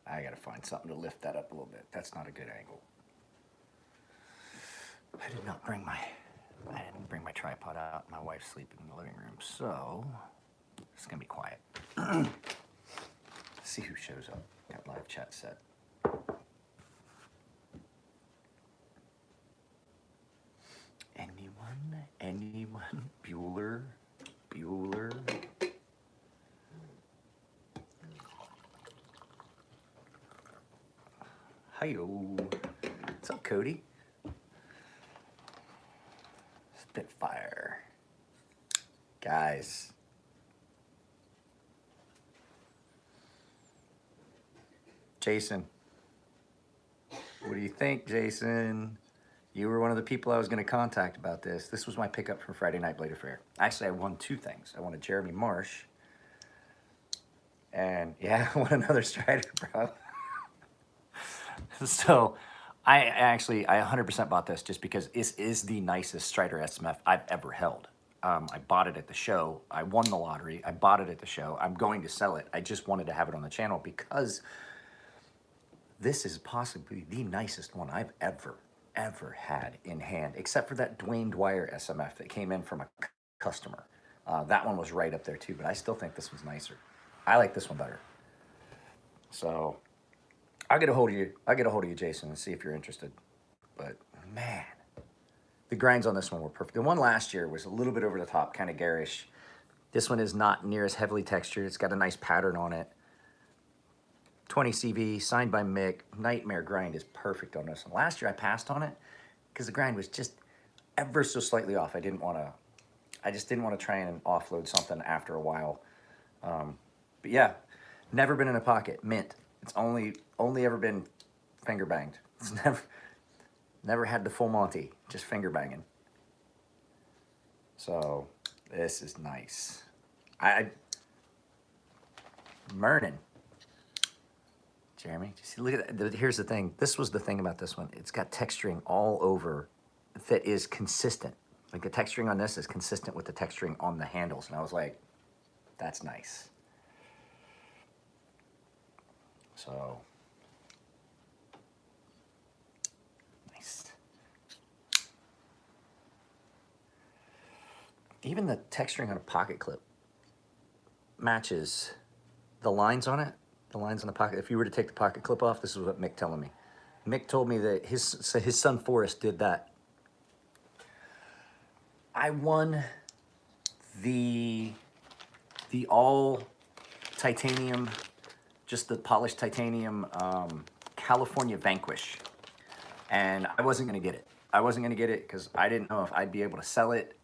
I gotta find something to lift that up a little bit. That's not a good angle. I didn't bring my tripod out. My wife's sleeping in the living room, so it's gonna be quiet. Let's see who shows up. Got live chat set. Anyone? Bueller? Hi-yo. What's up, Cody? Spitfire. Guys. Jason. What do you think, Jason? You were one of the people I was going to contact about this. This was my pickup from Friday Night Blade Affair. Actually, I won 2 things. I won a Jeremy Marsh. And yeah, I won another Strider, bro. So I 100% bought this just because this is the nicest Strider SMF I've ever held. I bought it at the show. I won the lottery. I bought it at the show. I'm going to sell it. I just wanted to have it on the channel because this is possibly the nicest one I've ever had in hand, except for that Dwayne Dwyer SMF that came in from a customer. That one was right up there too, but I still think this one's nicer. I like this one better. So I'll get a hold of you, Jason, and see if you're interested. But man, the grinds on this one were perfect. The one last year was a little bit over the top, kind of garish. This one is not near as heavily textured. It's got a nice pattern on it. 20 CV, signed by Mick. Nightmare grind is perfect on this one. Last year I passed on it because the grind was just ever so slightly off. I just didn't want to try and offload something after a while. But yeah, never been in a pocket. Mint. It's only ever been finger banged. It's never had the full Monty, just finger banging. So this is nice. Mernin. Jeremy, see, look at that. Here's the thing. This was the thing about this one. It's got texturing all over that is consistent. Like the texturing on this is consistent with the texturing on the handles. And I was like, that's nice. So, nice. Even the texturing on a pocket clip matches the lines on it. The lines on the pocket. If you were to take the pocket clip off, this is what Mick telling me. Mick told me that his son Forrest did that. I won the all titanium, just the polished titanium California Vanquish, and I wasn't gonna get it. I wasn't gonna get it because I didn't know if I'd be able to sell it.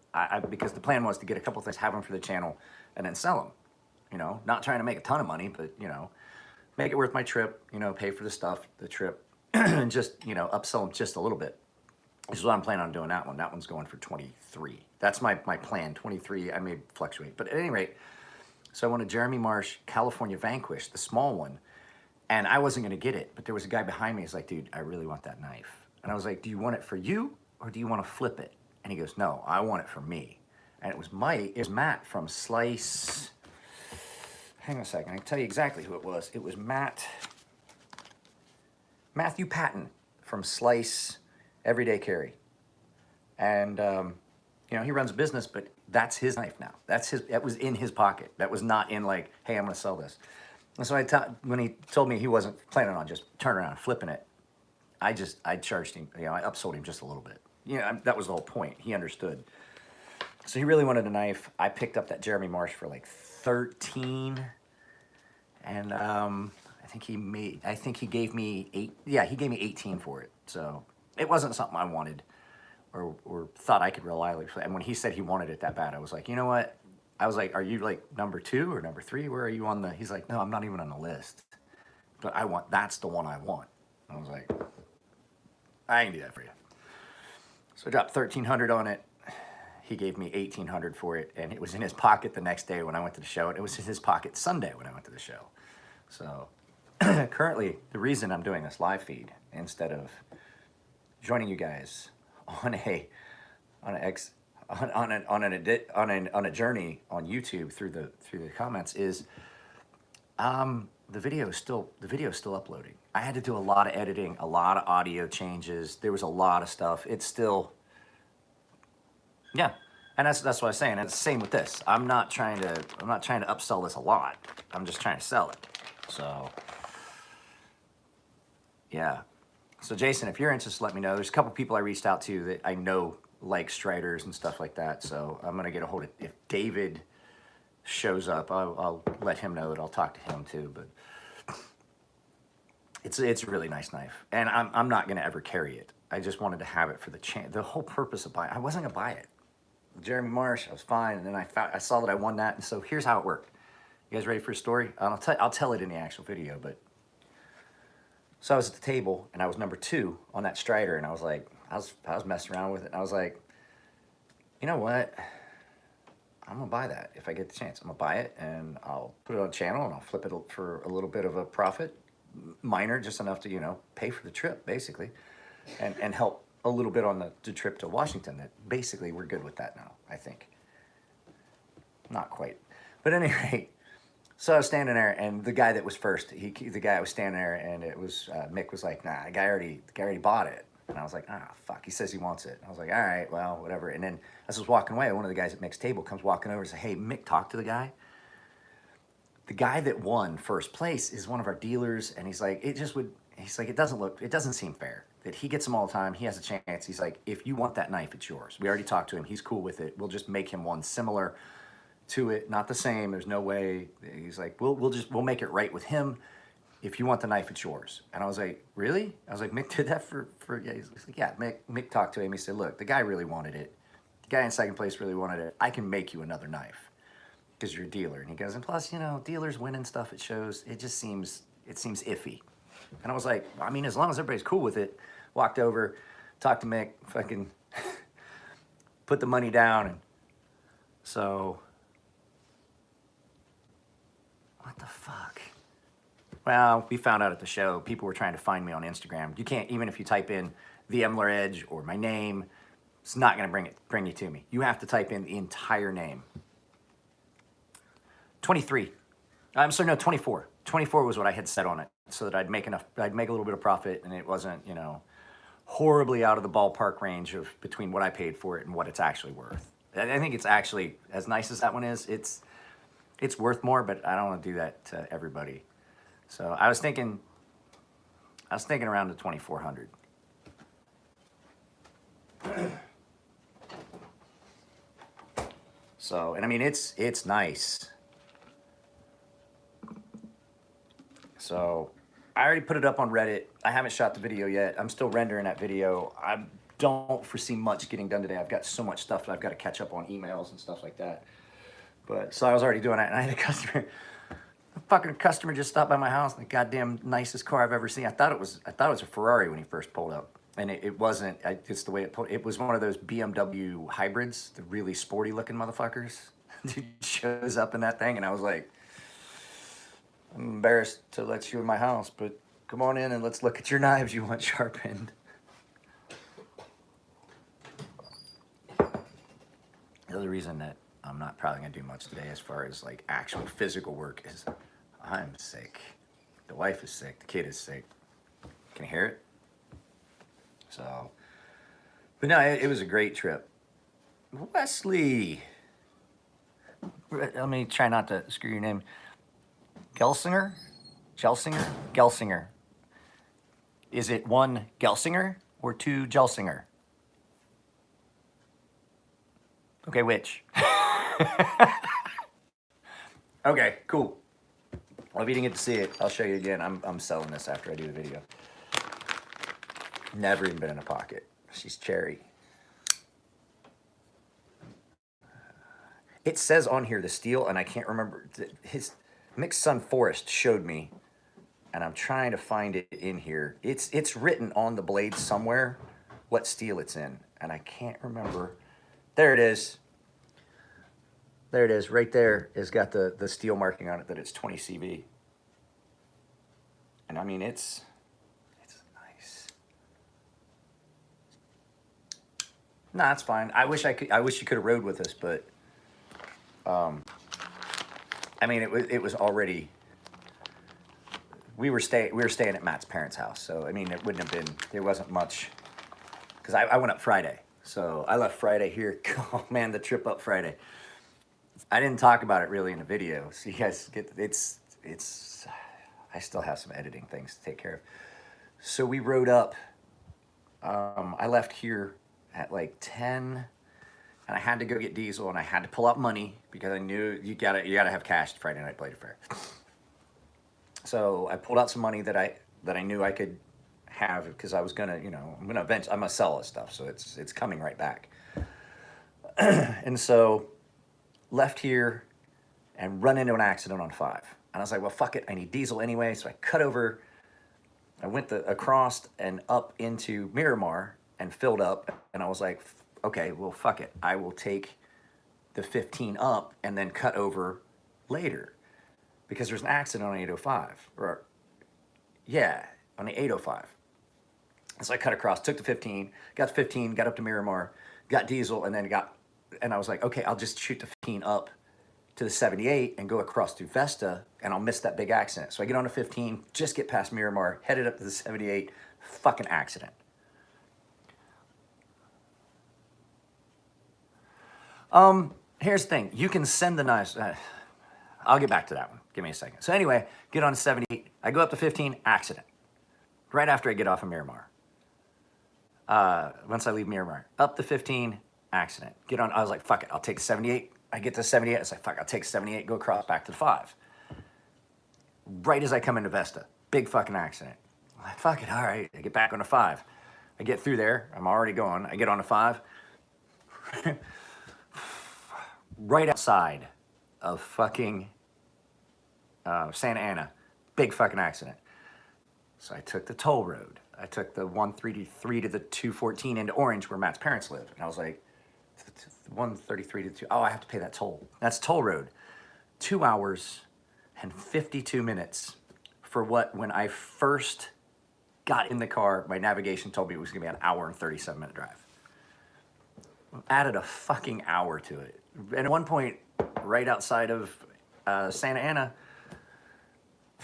Because the plan was to get a couple things, have them for the channel, and then sell them. You know, not trying to make a ton of money, but you know, make it worth my trip, you know, pay for the stuff, the trip, and just, you know, upsell them just a little bit. This is what I'm planning on doing that one. That one's going for 23. That's my plan, 23. I may fluctuate, but at any rate, so I won a Jeremy Marsh California Vanquish, the small one, and I wasn't gonna get it, but there was a guy behind me. He's like, dude, I really want that knife. And I was like, do you want it for you or do you want to flip it? And he goes, no, I want it for me. And it was Matt from Slice. Hang on a second, I can tell you exactly who it was. It was Matthew Patton from Slice Everyday Carry. And, you know, he runs a business, but that's his knife now. That was in his pocket. That was not in like, hey, I'm gonna sell this. And so when he told me he wasn't planning on just turning around and flipping it, I charged him, you know, I upsold him just a little bit. You know, that was the whole point. He understood. So he really wanted a knife. I picked up that Jeremy Marsh for like 13. And I think he gave me 8. Yeah, he gave me 18 for it. So it wasn't something I wanted or thought I could reliably play. And when he said he wanted it that bad, I was like, you know what? I was like, are you like number 2 or number 3? Where are you on the? He's like, no, I'm not even on the list. But that's the one I want. I was like, I can do that for you. So I dropped 1,300 on it. He gave me 1,800 for it, and it was in his pocket the next day when I went to the show, and it was in his pocket Sunday when I went to the show. So currently, the reason I'm doing this live feed instead of joining you guys on a journey on YouTube through the comments is the video is still uploading. I had to do a lot of editing, a lot of audio changes. There was a lot of stuff. It's still, yeah. And that's what I was saying. And it's the same with this. I'm not trying to upsell this a lot. I'm just trying to sell it. So yeah. So Jason, if you're interested, let me know. There's a couple people I reached out to that I know like Striders and stuff like that. So I'm gonna get a hold of, if David shows up, I'll let him know that I'll talk to him too. But it's a really nice knife, and I'm not gonna ever carry it. I just wanted to have it for the whole purpose of buying. I wasn't gonna buy it. Jeremy Marsh, I was fine, and then I saw that I won that, and so here's how it worked. You guys ready for a story? I'll tell it in the actual video, but so I was at the table and I was number 2 on that Strider, and I was like, I was messing around with it, and I was like, you know what? I'm gonna buy that if I get the chance. I'm gonna buy it and I'll put it on a channel and I'll flip it for a little bit of a profit, minor, just enough to, you know, pay for the trip basically, and help a little bit on the trip to Washington. That basically we're good with that now, I think. Not quite, but at any rate. So I was standing there, and the guy that was first, the guy was standing there, and it was Mick was like, nah, the guy already bought it. And I was like, ah, fuck, he says he wants it. I was like, all right, well, whatever. And then as I was walking away, one of the guys at Mick's table comes walking over and says, hey, Mick, talk to the guy. The guy that won first place is one of our dealers, and he's like, it doesn't seem fair that he gets them all the time. He has a chance. He's like, if you want that knife, it's yours. We already talked to him. He's cool with it. We'll just make him one similar to it, not the same. There's no way. He's like, we'll make it right with him. If you want the knife, it's yours. And I was like, really? I was like, Mick did that for yeah. He's like, yeah. Mick talked to him. He said, look, the guy really wanted it. The guy in second place really wanted it. I can make you another knife because you're a dealer. And he goes, and plus, you know, dealers winning stuff at shows, it seems iffy. And I was like, I mean, as long as everybody's cool with it. Walked over, talked to Mick, fucking put the money down, and so. What the fuck? Well, we found out at the show, people were trying to find me on Instagram. You can't, even if you type in the Emler Edge or my name, it's not going to bring you to me. You have to type in the entire name. 23. I'm sorry, no, 24. 24 was what I had set on it, so that I'd make a little bit of profit, and it wasn't, you know, horribly out of the ballpark range of between what I paid for it and what it's actually worth. I think it's actually, as nice as that one is, it's worth more, but I don't want to do that to everybody. So I was thinking around the 2,400. So, and I mean, it's nice. So I already put it up on Reddit. I haven't shot the video yet. I'm still rendering that video. I don't foresee much getting done today. I've got so much stuff that I've got to catch up on emails and stuff like that. But so I was already doing that, and I had a fucking customer just stopped by my house, and the goddamn nicest car I've ever seen. I thought it was a Ferrari when he first pulled up, and it wasn't. It's the way it pulled. It was one of those BMW hybrids, the really sporty looking motherfuckers. Dude shows up in that thing, and I was like, I'm embarrassed to let you in my house, but come on in and let's look at your knives you want sharpened. The other reason that I'm not probably gonna do much today as far as like actual physical work is I'm sick. The wife is sick, the kid is sick. Can you hear it? So, but no, it was a great trip. Wesley, let me try not to screw your name. Gelsinger? Is it one Gelsinger or two Gelsinger? Okay, which? Okay, cool. Well, if you didn't get to see it, I'll show you again. I'm selling this after I do the video. Never even been in a pocket. She's cherry. It says on here the steel, and I can't remember. Mick's son Forrest showed me, and I'm trying to find it in here. It's written on the blade somewhere what steel it's in, and I can't remember. There it is. There it is. Right there. It's got the steel marking on it that it's 20 CV. And I mean, it's nice. Nah, it's fine. I wish you could have rode with us, but I mean, it was already we were staying at Matt's parents' house, so I mean, it wouldn't have been, there wasn't much, because I went up Friday, so I left Friday here. Oh man, the trip up Friday. I didn't talk about it really in the video, so you guys get, it's, I still have some editing things to take care of. So we rode up, I left here at like 10, and I had to go get diesel, and I had to pull out money because I knew you gotta have cash Friday night Blade Fair. So I pulled out some money that I knew I could have, because I was gonna, you know, I'm gonna sell this stuff, so it's coming right back. And so left here and run into an accident on 5. And I was like, well, fuck it, I need diesel anyway. So I cut over, I went across and up into Miramar and filled up. And I was like, okay, well, fuck it. I will take the 15 up and then cut over later, because there's an accident on 805, or yeah, on the 805. So I cut across, took the 15, got the 15, got up to Miramar, got diesel, and then and I was like, okay, I'll just shoot the 15 up to the 78 and go across through Vesta, and I'll miss that big accident. So I get on the 15, just get past Miramar, headed up to the 78, fucking accident. Here's the thing, you can send the knives, I'll get back to that one, give me a second. So anyway, get on to 78, I go up to 15, accident. Right after I get off of Miramar. Once I leave Miramar, up to 15, accident. Get on, I was like, fuck it, I'll take 78. I get to 78, I was like, fuck, I'll take 78, go across back to the 5. Right as I come into Vesta, big fucking accident. I'm like, fuck it, all right, I get back on the 5. I get through there, I'm already going, I get on the 5. Right outside of fucking Santa Ana, big fucking accident. So I took the toll road. I took the 133 to the 214 into Orange, where Matt's parents live. And I was like, 133 to 2, oh, I have to pay that toll. That's toll road. 2 hours and 52 minutes for what, when I first got in the car, my navigation told me it was gonna be an hour and 37-minute drive. Added a fucking hour to it. And at one point, right outside of Santa Ana,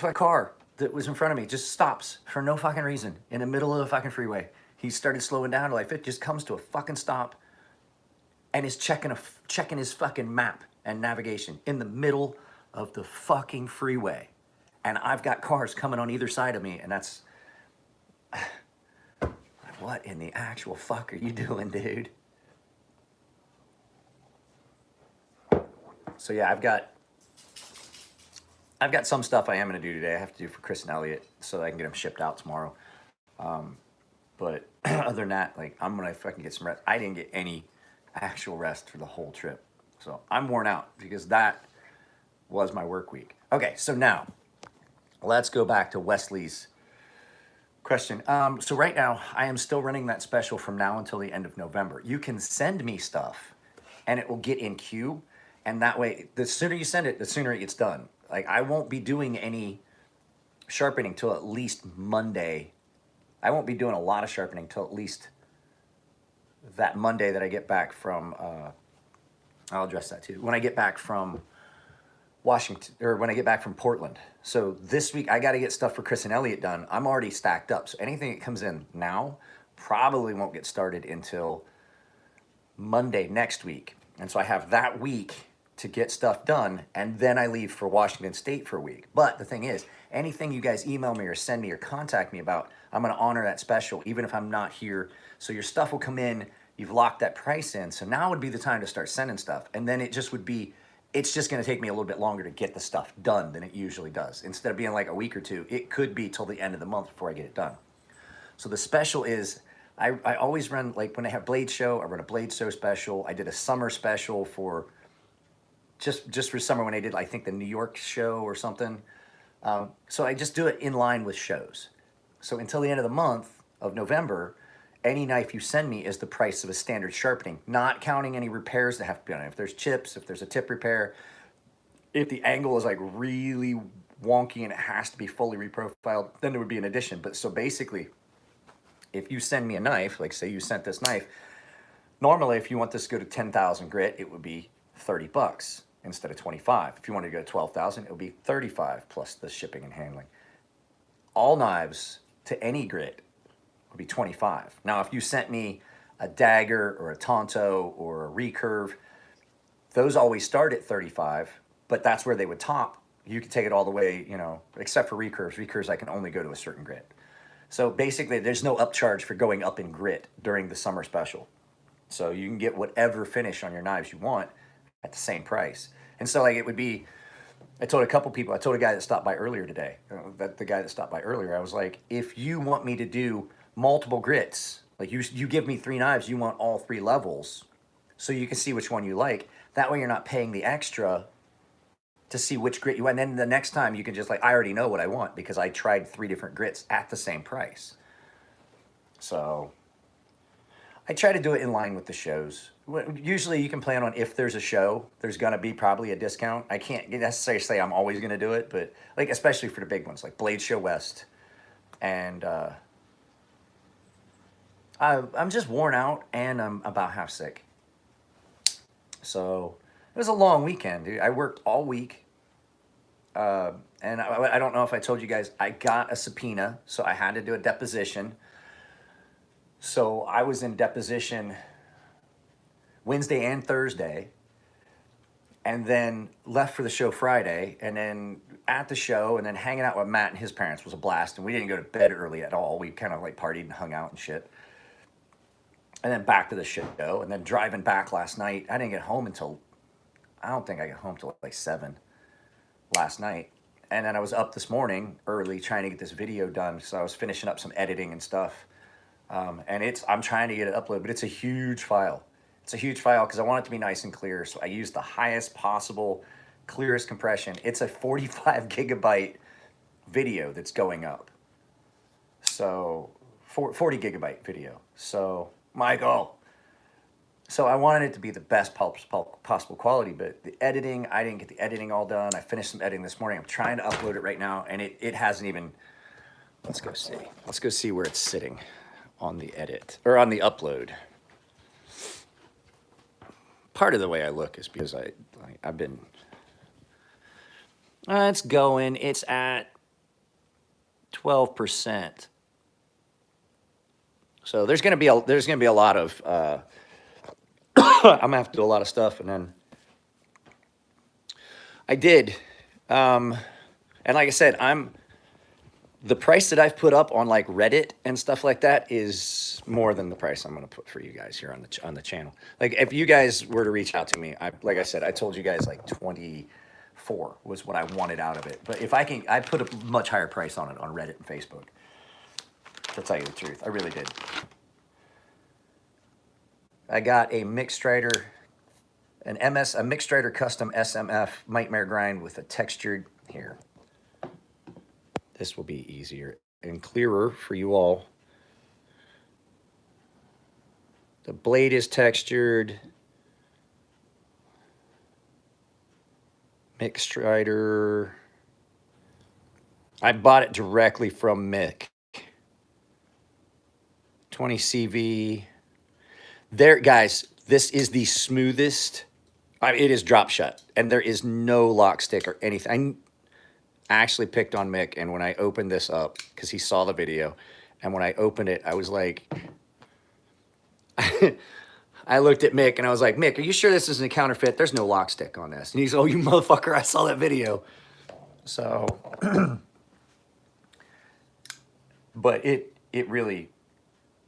a car that was in front of me just stops for no fucking reason in the middle of the fucking freeway. He started slowing down, like it just comes to a fucking stop, and is checking his fucking map and navigation in the middle of the fucking freeway. And I've got cars coming on either side of me, and that's, what in the actual fuck are you doing, dude? So yeah, I've got some stuff I am gonna do today. I have to do for Chris and Elliot so that I can get them shipped out tomorrow. But other than that, like, I'm gonna fucking get some rest. I didn't get any actual rest for the whole trip. So I'm worn out because that was my work week. Okay, so now let's go back to Wesley's question. So right now I am still running that special from now until the end of November. You can send me stuff and it will get in queue. And that way, the sooner you send it, the sooner it gets done. Like, I won't be doing any sharpening till at least Monday. I won't be doing a lot of sharpening till at least that Monday that I get back from, I'll address that too. When I get back from Washington, or when I get back from Portland. So this week, I got to get stuff for Chris and Elliot done. I'm already stacked up. So anything that comes in now probably won't get started until Monday next week. And so I have that week to get stuff done, and then I leave for Washington State for a week. But the thing is, anything you guys email me or send me or contact me about, I'm gonna honor that special, even if I'm not here. So your stuff will come in, you've locked that price in, so now would be the time to start sending stuff. And then it just would be, it's just gonna take me a little bit longer to get the stuff done than it usually does. Instead of being like a week or two, it could be till the end of the month before I get it done. So the special is, I always run, like when I have Blade Show, I run a Blade Show special. I did a summer special for, just for summer when I did, I think, the New York show or something. So I just do it in line with shows. So until the end of the month of November, any knife you send me is the price of a standard sharpening, not counting any repairs that have to be on it. If there's chips, if there's a tip repair, if the angle is like really wonky and it has to be fully reprofiled, then there would be an addition. But so basically, if you send me a knife, like say you sent this knife, normally if you want this to go to 10,000 grit, it would be 30 bucks instead of 25. If you wanted to go to 12,000, it would be 35 plus the shipping and handling. all knives to any grit would be 25. Now, if you sent me a dagger or a Tonto or a recurve, those always start at 35, but that's where they would top. You could take it all the way, you know, except for recurves. Recurves, I can only go to a certain grit. So basically, there's no upcharge for going up in grit during the summer special. So you can get whatever finish on your knives you want at the same price. And so like it would be, I told a couple people, I told a guy that stopped by earlier today, the guy that stopped by earlier, I was like, if you want me to do multiple grits, like you give me 3 knives, you want all 3 levels, so you can see which one you like. That way you're not paying the extra to see which grit you want. And then the next time you can just like, I already know what I want because I tried 3 different grits at the same price. So I try to do it in line with the shows. Usually you can plan on, if there's a show, there's gonna be probably a discount. I can't necessarily say I'm always gonna do it, but like, especially for the big ones, like Blade Show West. And I'm just worn out and I'm about half sick. So it was a long weekend, dude. I worked all week. And I don't know if I told you guys, I got a subpoena, so I had to do a deposition. So I was in deposition Wednesday and Thursday, and then left for the show Friday, and then at the show, and then hanging out with Matt and his parents was a blast, and we didn't go to bed early at all. We kind of like partied and hung out and shit. And then back to the show, and then driving back last night. I didn't get home until, I don't think I got home till like 7 last night. And then I was up this morning early trying to get this video done, so I was finishing up some editing and stuff. And I'm trying to get it uploaded, but it's a huge file. It's a huge file because I want it to be nice and clear. So I use the highest possible, clearest compression. It's a 45 gigabyte video that's going up. So 40 gigabyte video. So Michael. So I wanted it to be the best possible quality, but the editing, I didn't get the editing all done. I finished some editing this morning. I'm trying to upload it right now, and it hasn't even, let's go see. Let's go see where it's sitting on the edit, or on the upload. Part of the way I look is because I've been, it's going, it's at 12%. So there's gonna be a lot of, I'm gonna have to do a lot of stuff, and then I did, and like I said, the price that I've put up on like Reddit and stuff like that is more than the price I'm going to put for you guys here on the channel. Like if you guys were to reach out to me, like I said, I told you guys like 24 was what I wanted out of it. But if I put a much higher price on it on Reddit and Facebook. To tell you the truth, I really did. I got a mixed Strider, a mixed Strider custom SMF Nightmare grind with a textured here. This will be easier and clearer for you all. The blade is textured. Mixed Strider. I bought it directly from Mick. 20 CV. There, guys, this is the smoothest. It is drop shut, and there is no lock stick or anything. I actually picked on Mick, and when I opened this up, because he saw the video, and when I opened it, I was like, I looked at Mick, and I was like, Mick, are you sure this isn't a counterfeit? There's no lock stick on this. And he's, oh, you motherfucker, I saw that video. So, but it really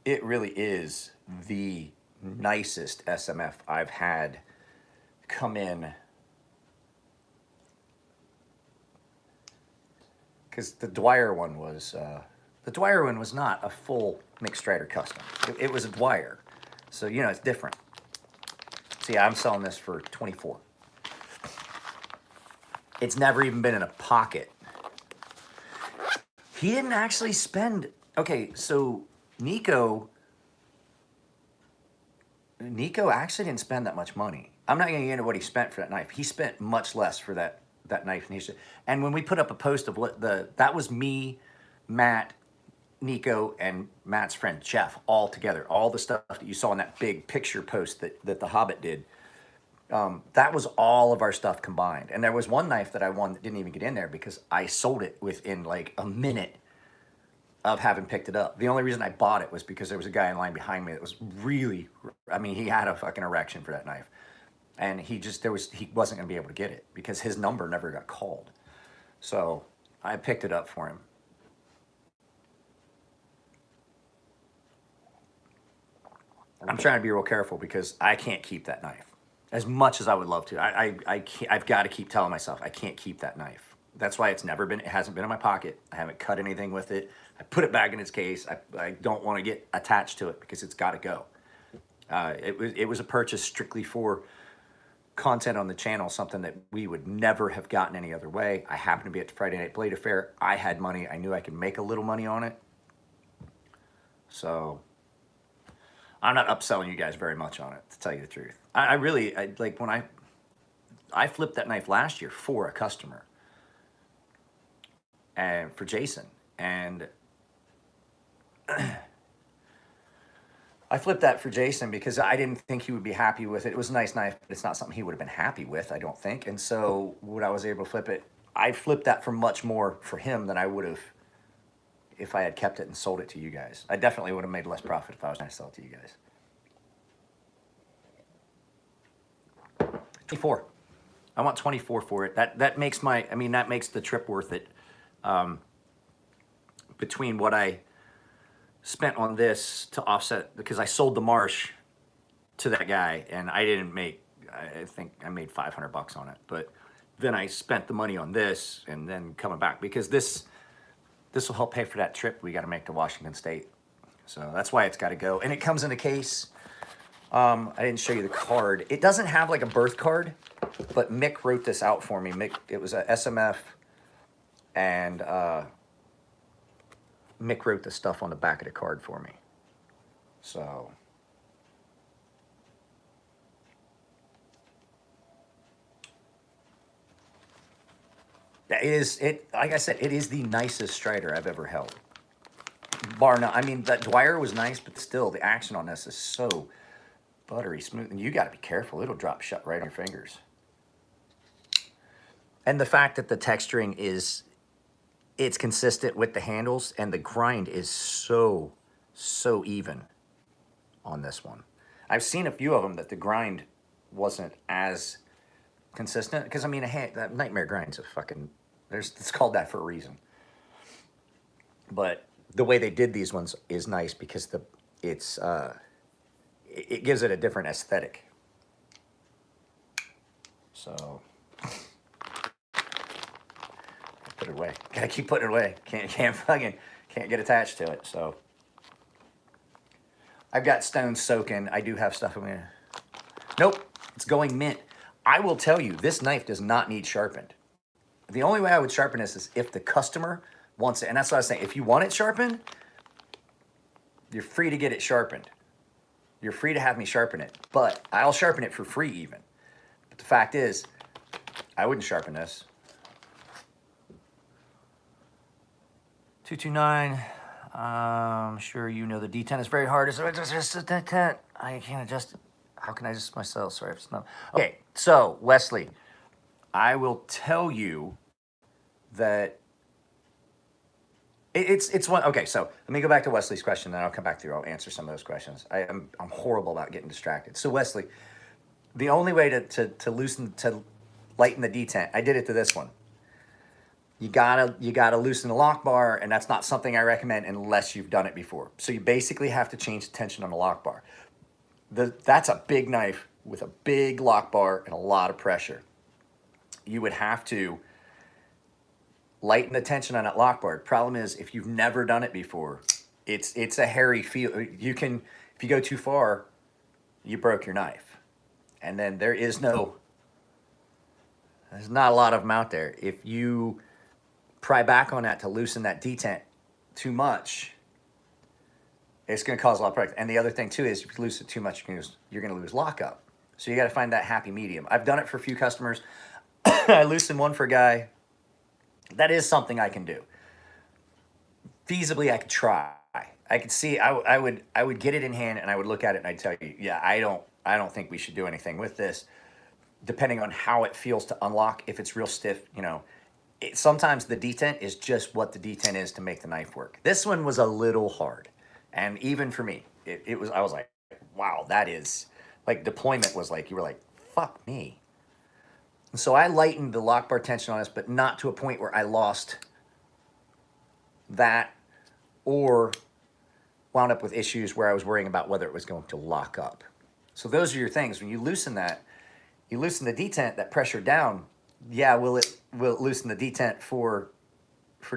is the nicest SMF I've had come in. Because the Dwyer one was not a full mixed Strider custom. It was a Dwyer, so you know it's different. So yeah, I'm selling this for 24. It's never even been in a pocket. He didn't actually spend. Okay, so Nico actually didn't spend that much money. I'm not going to get into what he spent for that knife. He spent much less for that knife. And when we put up a post of what that was me, Matt, Nico, and Matt's friend Jeff all together. All the stuff that you saw in that big picture post that the Hobbit did. That was all of our stuff combined. And there was one knife that I won that didn't even get in there because I sold it within like a minute of having picked it up. The only reason I bought it was because there was a guy in line behind me that was really, I mean, he had a fucking erection for that knife. And he wasn't going to be able to get it because his number never got called. So I picked it up for him. I'm trying to be real careful because I can't keep that knife as much as I would love to. I can't, I've got to keep telling myself I can't keep that knife. That's why it hasn't been in my pocket. I haven't cut anything with it. I put it back in its case. I don't want to get attached to it because it's got to go. It was a purchase strictly for content on the channel, something that we would never have gotten any other way. I happened to be at the Friday Night Blade Affair. I had money. I knew I could make a little money on it. So I'm not upselling you guys very much on it, to tell you the truth. I really, like when I flipped that knife last year for a customer and for Jason, and I flipped that for Jason because I didn't think he would be happy with it. It was a nice knife, but it's not something he would have been happy with, I don't think. And so when I was able to flip it, I flipped that for much more for him than I would have if I had kept it and sold it to you guys. I definitely would have made less profit if I was trying to sell it to you guys. 24. I want 24 for it. That makes that makes the trip worth it. Between what I spent on this to offset, because I sold the Marsh to that guy and I didn't make, I think I made 500 bucks on it, but then I spent the money on this and then coming back because this will help pay for that trip we got to make to Washington State. So that's why it's got to go. And it comes in a case. I didn't show you the card. It doesn't have like a birth card, but Mick wrote this out for me. Mick, it was a SMF, and Mick wrote the stuff on the back of the card for me. So like I said, it is the nicest Strider I've ever held. Bar none. I mean, that Dwyer was nice, but still, the action on this is so buttery smooth. And you got to be careful. It'll drop shut right on your fingers. And the fact that the texturing it's consistent with the handles, and the grind is so even on this one. I've seen a few of them that the grind wasn't as consistent, because I mean, that Nightmare grind's a fucking, it's called that for a reason. But the way they did these ones is nice because it gives it a different aesthetic. So put it away. Gotta keep putting it away. Can't get attached to it. So I've got stones soaking. I do have stuff in there. Nope, it's going mint. I will tell you, this knife does not need sharpened. The only way I would sharpen this is if the customer wants it. And that's what I was saying. If you want it sharpened, you're free to get it sharpened. You're free to have me sharpen it. But I'll sharpen it for free even. But the fact is, I wouldn't sharpen this. 229. I'm sure you know the D10 is very hard. So it's just a D10. I can't adjust it. How can I adjust myself? Sorry if it's not. Okay, so Wesley, I will tell you that it's one. Okay, so let me go back to Wesley's question, then I'll come back to you. I'll answer some of those questions. I'm horrible about getting distracted. So Wesley, the only way to lighten the detent, I did it to this one. You gotta loosen the lock bar, and that's not something I recommend unless you've done it before. So you basically have to change the tension on the lock bar. That's a big knife with a big lock bar and a lot of pressure. You would have to lighten the tension on that lock bar. Problem is, if you've never done it before, it's a hairy feel. If you go too far, you broke your knife. And then there's not a lot of them out there. If you pry back on that to loosen that detent too much, it's going to cause a lot of pressure. And the other thing too is, if you lose it too much, you're going to lose lockup. So you got to find that happy medium. I've done it for a few customers. I loosened one for a guy. That is something I can do. Feasibly, I could try. I could see. I would get it in hand and I would look at it and I'd tell you, yeah, I don't think we should do anything with this. Depending on how it feels to unlock, if it's real stiff, sometimes the detent is just what the detent is to make the knife work. This one was a little hard. And even for me, it was, I was like, wow, that is, like deployment was like, you were like, fuck me. And so I lightened the lock bar tension on this, but not to a point where I lost that or wound up with issues where I was worrying about whether it was going to lock up. So those are your things. When you loosen that, you loosen the detent, that pressure down. Yeah, will it loosen the detent for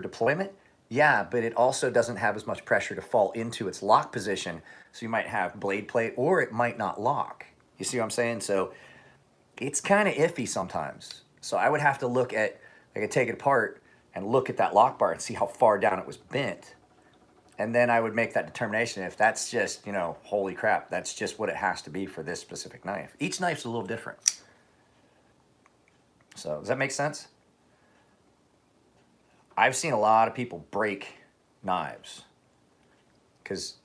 deployment? Yeah, but it also doesn't have as much pressure to fall into its lock position. So you might have blade play, or it might not lock. You see what I'm saying? So it's kind of iffy sometimes. So I would have to look at, I could take it apart and look at that lock bar and see how far down it was bent. And then I would make that determination if that's just, you know, holy crap, that's just what it has to be for this specific knife. Each knife's a little different. So does that make sense? I've seen a lot of people break knives because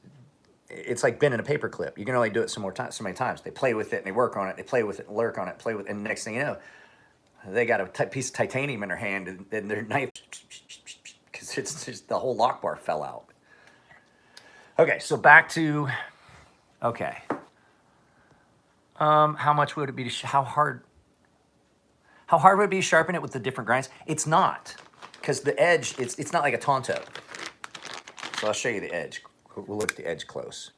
it's like bending a paper clip. You can only do it so many times. They play with it and they work on it. They play with it and lurk on it, play with it. And the next thing you know, they got a piece of titanium in their hand and their knife, because it's just the whole lock bar fell out. Okay, so back to, okay. How much would it be to, how hard would it be to sharpen it with the different grinds? It's not, because the edge, it's not like a Tonto. So I'll show you the edge. We'll look at the edge close.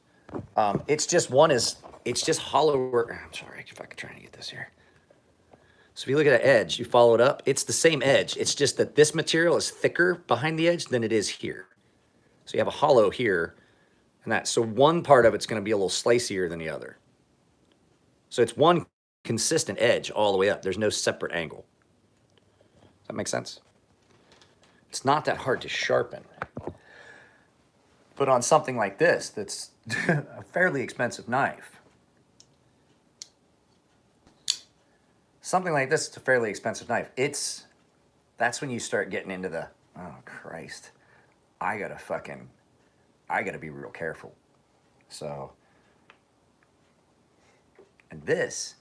It's just it's just hollower. I'm sorry if I could try to get this here. So if you look at the edge, you follow it up, it's the same edge. It's just that this material is thicker behind the edge than it is here. So you have a hollow here and that. So one part of it's going to be a little slicier than the other. So it's one consistent edge all the way up. There's no separate angle. Does that make sense? It's not that hard to sharpen. But on something like this, that's a fairly expensive knife, something like this, it's a fairly expensive knife. That's when you start getting into the, oh Christ, I gotta be real careful. So, and this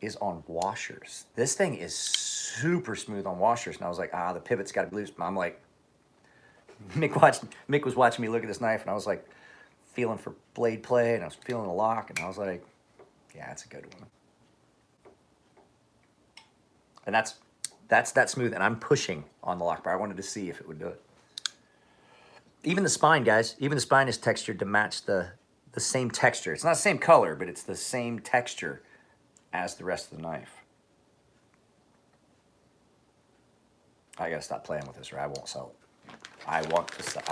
is on washers. This thing is super smooth on washers. And I was like, the pivot's gotta be loose. But I'm like, Mick was watching me look at this knife and I was like feeling for blade play and I was feeling the lock and I was like, yeah, it's a good one. And that's that smooth, and I'm pushing on the lock bar. I wanted to see if it would do it. Even the spine, guys, even the spine is textured to match the same texture. It's not the same color, but it's the same texture as the rest of the knife. I gotta stop playing with this or I won't sell it. I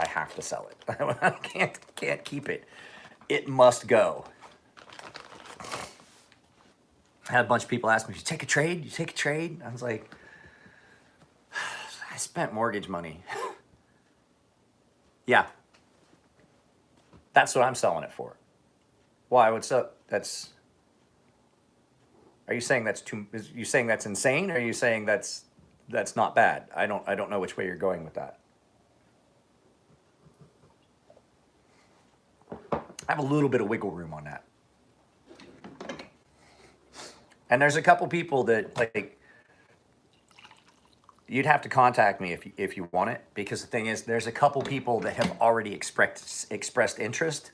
have to sell it. I can't keep it. It must go. I had a bunch of people ask me, you take a trade? You take a trade? I was like, I spent mortgage money. Yeah. That's what I'm selling it for. Why? What's up? Are you saying that's you saying that's insane? Or are you saying that's not bad? I don't know which way you're going with that. I have a little bit of wiggle room on that. And there's a couple people that, like, you'd have to contact me if you want it, because the thing is, there's a couple people that have already expressed interest,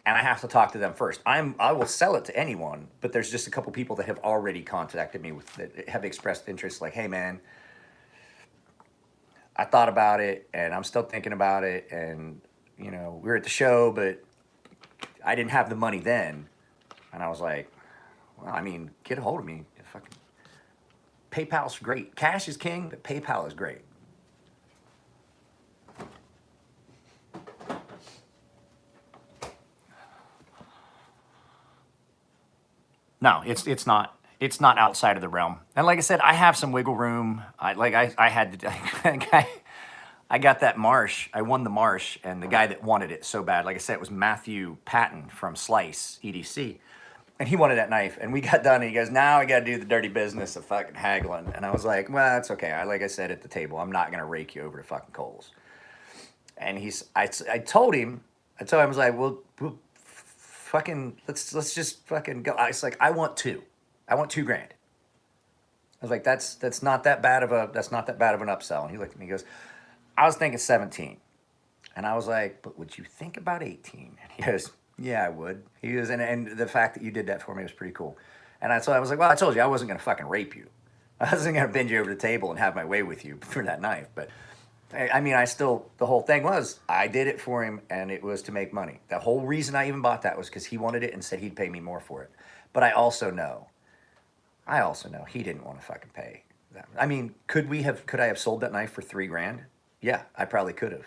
and I have to talk to them first. I will sell it to anyone, but there's just a couple people that have already contacted me that have expressed interest, like, hey man, I thought about it, and I'm still thinking about it, and you know, we were at the show, but I didn't have the money then, and I was like, well, I mean, get a hold of me. Fucking PayPal's great. Cash is king, but PayPal is great. No, it's not. It's not outside of the realm. And like I said, I have some wiggle room. I got that Marsh. I won the Marsh, and the guy that wanted it so bad, like I said, it was Matthew Patton from Slice EDC. And he wanted that knife, and we got done, and he goes, now I got to do the dirty business of fucking haggling. And I was like, well, that's okay. Like I said at the table, I'm not going to rake you over to fucking coals. And I told him, I was like, well fucking, let's just fucking go. I was like, I want $2,000. I was like, that's not that bad of an upsell. And he looked at me, he goes, I was thinking 17. And I was like, but would you think about 18? And he goes, yeah, I would. He goes, and the fact that you did that for me was pretty cool. And so I was like, well, I told you I wasn't going to fucking rape you. I wasn't going to bend you over the table and have my way with you for that knife. But I mean, the whole thing was, I did it for him and it was to make money. The whole reason I even bought that was because he wanted it and said he'd pay me more for it. But I also know he didn't want to fucking pay that. I mean, could I have sold that knife for $3,000? Yeah, I probably could have.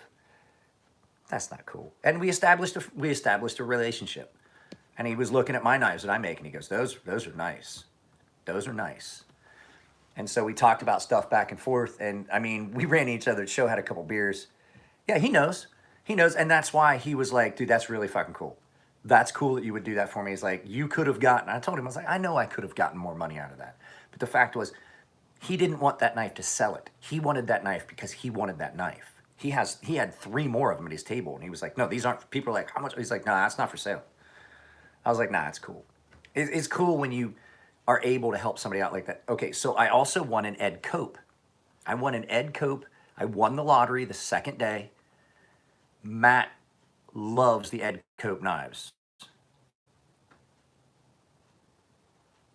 That's not cool. And we established a relationship. And he was looking at my knives that I make and he goes, those are nice. Those are nice. And so we talked about stuff back and forth. And I mean, we ran each other at the show, had a couple beers. Yeah, he knows. He knows. And that's why he was like, dude, that's really fucking cool. That's cool that you would do that for me. He's like, you could have gotten, I told him, I was like, I know I could have gotten more money out of that. But the fact was, he didn't want that knife to sell it. He wanted that knife because he wanted that knife. He had 3 more of them at his table. And he was like, no, these aren't, people are like, how much? He's like, no, that's not for sale. I was like, nah, it's cool. It's cool when you are able to help somebody out like that. Okay, so I also won an Ed Cope. I won the lottery the second day. Matt loves the Ed Cope knives.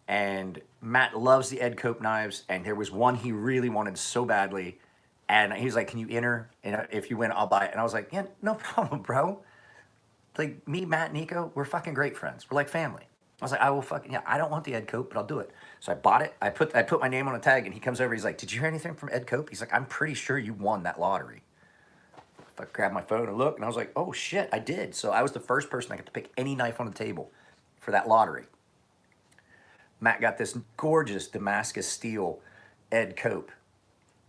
And Matt loves the Ed Cope knives. And there was one he really wanted so badly. And he was like, can you enter? And if you win, I'll buy it. And I was like, yeah, no problem, bro. Like, me, Matt, Nico, we're fucking great friends. We're like family. I was like, I will fucking, yeah, I don't want the Ed Cope, but I'll do it. So I bought it. I put my name on a tag, and he comes over. He's like, did you hear anything from Ed Cope? He's like, I'm pretty sure you won that lottery. I grabbed my phone and looked, and I was like, oh, shit, I did. So I was the first person I got to pick any knife on the table for that lottery. Matt got this gorgeous Damascus steel Ed Cope,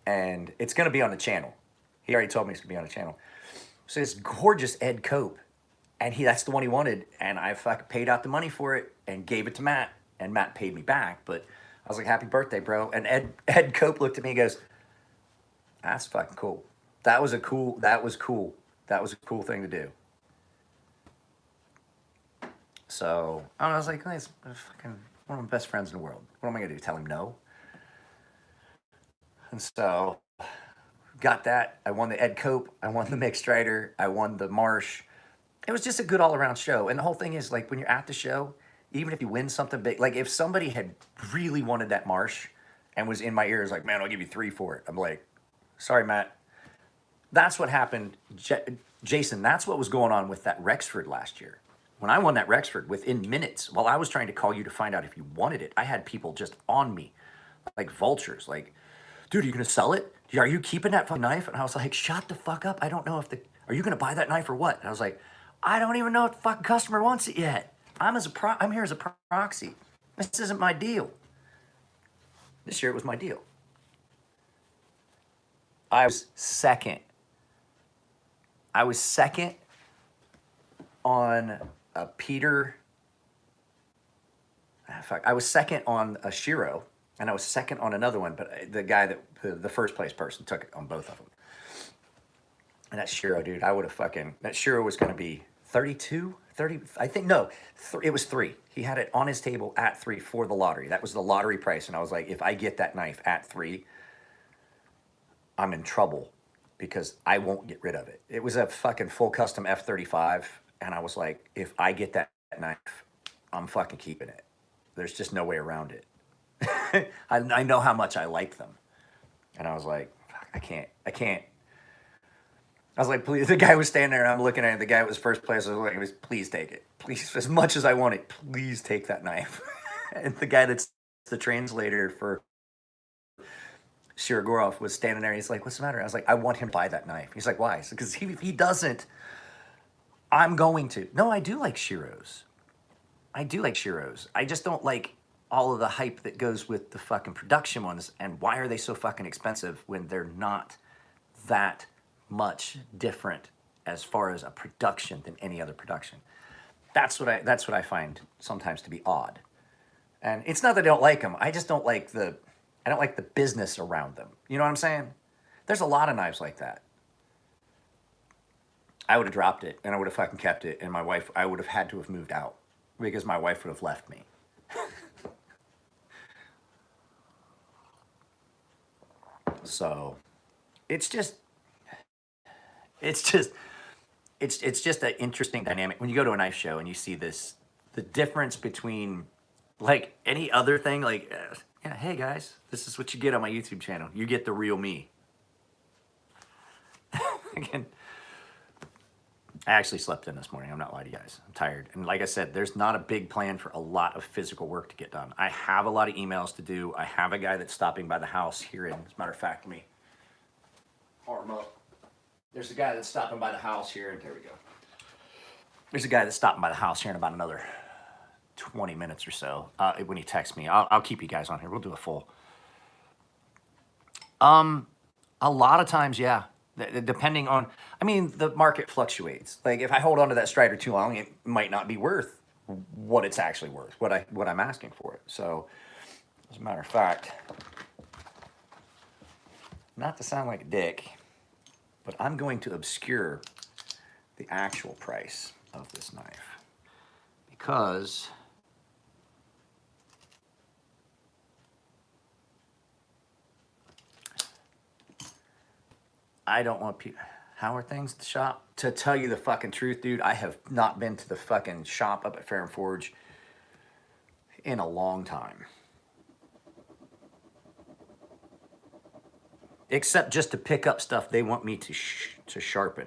and it's going to be on the channel. He already told me it's going to be on the channel. So this gorgeous Ed Cope, and that's the one he wanted, and I fucking paid out the money for it and gave it to Matt, and Matt paid me back. But I was like, happy birthday, bro. And Ed Cope looked at me and goes, that's fucking cool. That was cool. That was a cool thing to do. So I was like, that's fucking one of my best friends in the world. What am I gonna do? Tell him no? And so got that. I won the Ed Cope. I won the mixed Strider. I won the Marsh. It was just a good all-around show. And the whole thing is, like, when you're at the show, even if you win something big, like if somebody had really wanted that Marsh and was in my ears like, man, I'll give you 3 for it. I'm like, sorry, Matt. That's what happened. Jason, that's what was going on with that Rexford last year. When I won that Rexford, within minutes, while I was trying to call you to find out if you wanted it, I had people just on me like vultures. Like, dude, are you going to sell it? Are you keeping that fucking knife? And I was like, shut the fuck up. I don't know are you going to buy that knife or what? And I was like, I don't even know if the fucking customer wants it yet. I'm here as a proxy. This isn't my deal. This year it was my deal. I was second on a Peter. I was second on a Shiro, and I was second on another one, but the guy the first place person took it on both of them. And that Shiro, dude, that Shiro was going to be 32, 30, I think, no, it was 3. He had it on his table at 3 for the lottery. That was the lottery price. And I was like, if I get that knife at 3, I'm in trouble because I won't get rid of it. It was a fucking full custom F-35. And I was like, if I get that knife, I'm fucking keeping it. There's just no way around it. I know how much I like them. And I was like, fuck, I can't. I was like, please. The guy was standing there, and I'm looking at it. The guy was first place. I was like, please take it. Please, as much as I want it, please take that knife. And the guy that's the translator for Shirogorov was standing there. He's like, what's the matter? I was like, I want him to buy that knife. He's like, why? Because if he doesn't, I'm going to. No, I do like Shiros. I just don't like all of the hype that goes with the fucking production ones. And why are they so fucking expensive when they're not that much different as far as a production than any other production? That's what I find sometimes to be odd. And it's not that I don't like them. I just don't like the business around them. You know what I'm saying? There's a lot of knives like that. I would have dropped it and I would have fucking kept it, and I would have had to have moved out because my wife would have left me. So it's just, it's just, it's just an interesting dynamic when you go to a knife show and you see this, the difference between like any other thing, like, yeah, hey guys, this is what you get on my YouTube channel. You get the real me. Again, I actually slept in this morning. I'm not lying to you guys. I'm tired. And like I said, there's not a big plan for a lot of physical work to get done. I have a lot of emails to do. I have a guy that's stopping by the house here. And as a matter of fact, let me arm up. There's a guy that's stopping by the house here. And there we go. There's a guy that's stopping by the house here in about another 20 minutes or so. When he texts me, I'll keep you guys on here. We'll do a full. A lot of times, yeah. Depending on, I mean, the market fluctuates. Like if I hold on to that Strider too long, it might not be worth what it's actually worth, what I'm asking for it. So, as a matter of fact, not to sound like a dick, but I'm going to obscure the actual price of this knife because I don't want people. How are things at the shop? To tell you the fucking truth, dude, I have not been to the fucking shop up at Fair and Forge in a long time. Except just to pick up stuff they want me to sharpen.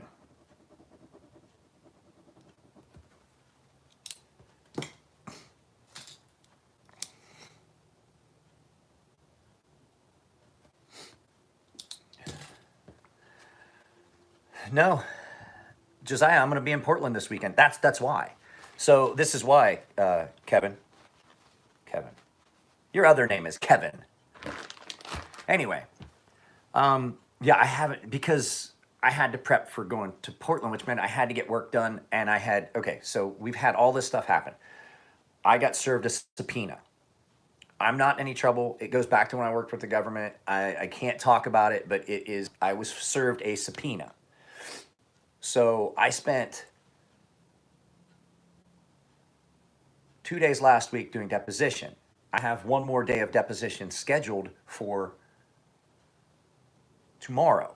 No, Josiah, I'm going to be in Portland this weekend. That's why. So this is why, Kevin. Your other name is Kevin. Anyway, yeah, I haven't, because I had to prep for going to Portland, which meant I had to get work done. And I had, okay, so we've had all this stuff happen. I got served a subpoena. I'm not in any trouble. It goes back to when I worked with the government. I can't talk about it, but it is, I was served a subpoena. So I spent 2 days last week doing deposition. I have one more day of deposition scheduled for tomorrow.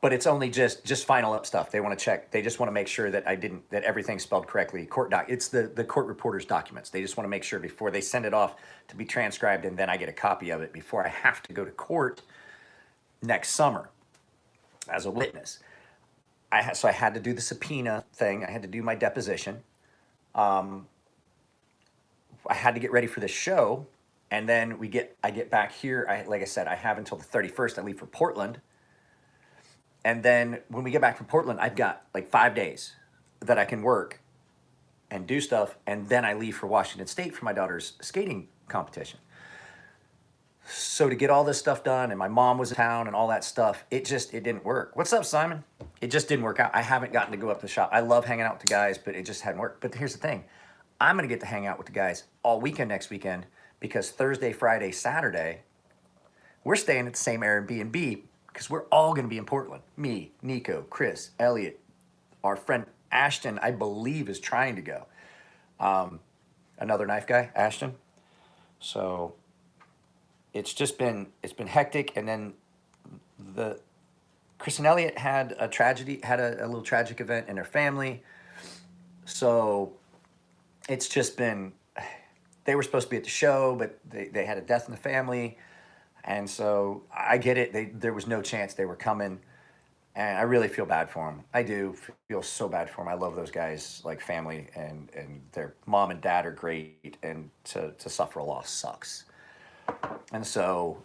But it's only just final up stuff. They want to check. They just want to make sure that that everything's spelled correctly. It's the court reporter's documents. They just want to make sure before they send it off to be transcribed, and then I get a copy of it before I have to go to court next summer as a witness. So I had to do the subpoena thing. I had to do my deposition. I had to get ready for the show, and then I get back here. Like I said, I have until the 31st. I leave for Portland, and then when we get back from Portland, I've got like 5 days that I can work and do stuff, and then I leave for Washington State for my daughter's skating competition. So to get all this stuff done, and my mom was in town and all that stuff, it didn't work. What's up, Simon? It just didn't work out. I haven't gotten to go up to the shop. I love hanging out with the guys, but it just hadn't worked. But here's the thing. I'm going to get to hang out with the guys all weekend next weekend because Thursday, Friday, Saturday, we're staying at the same Airbnb because we're all going to be in Portland. Me, Nico, Chris, Elliot, our friend Ashton, I believe, is trying to go. Another knife guy, Ashton. So it's been hectic. And then Chris and Elliot had a little tragic event in their family. So it's just been, they were supposed to be at the show, but they had a death in the family. And so I get it. There was no chance they were coming. And I really feel bad for them. I do feel so bad for them. I love those guys like family, and their mom and dad are great. And to suffer a loss sucks. And so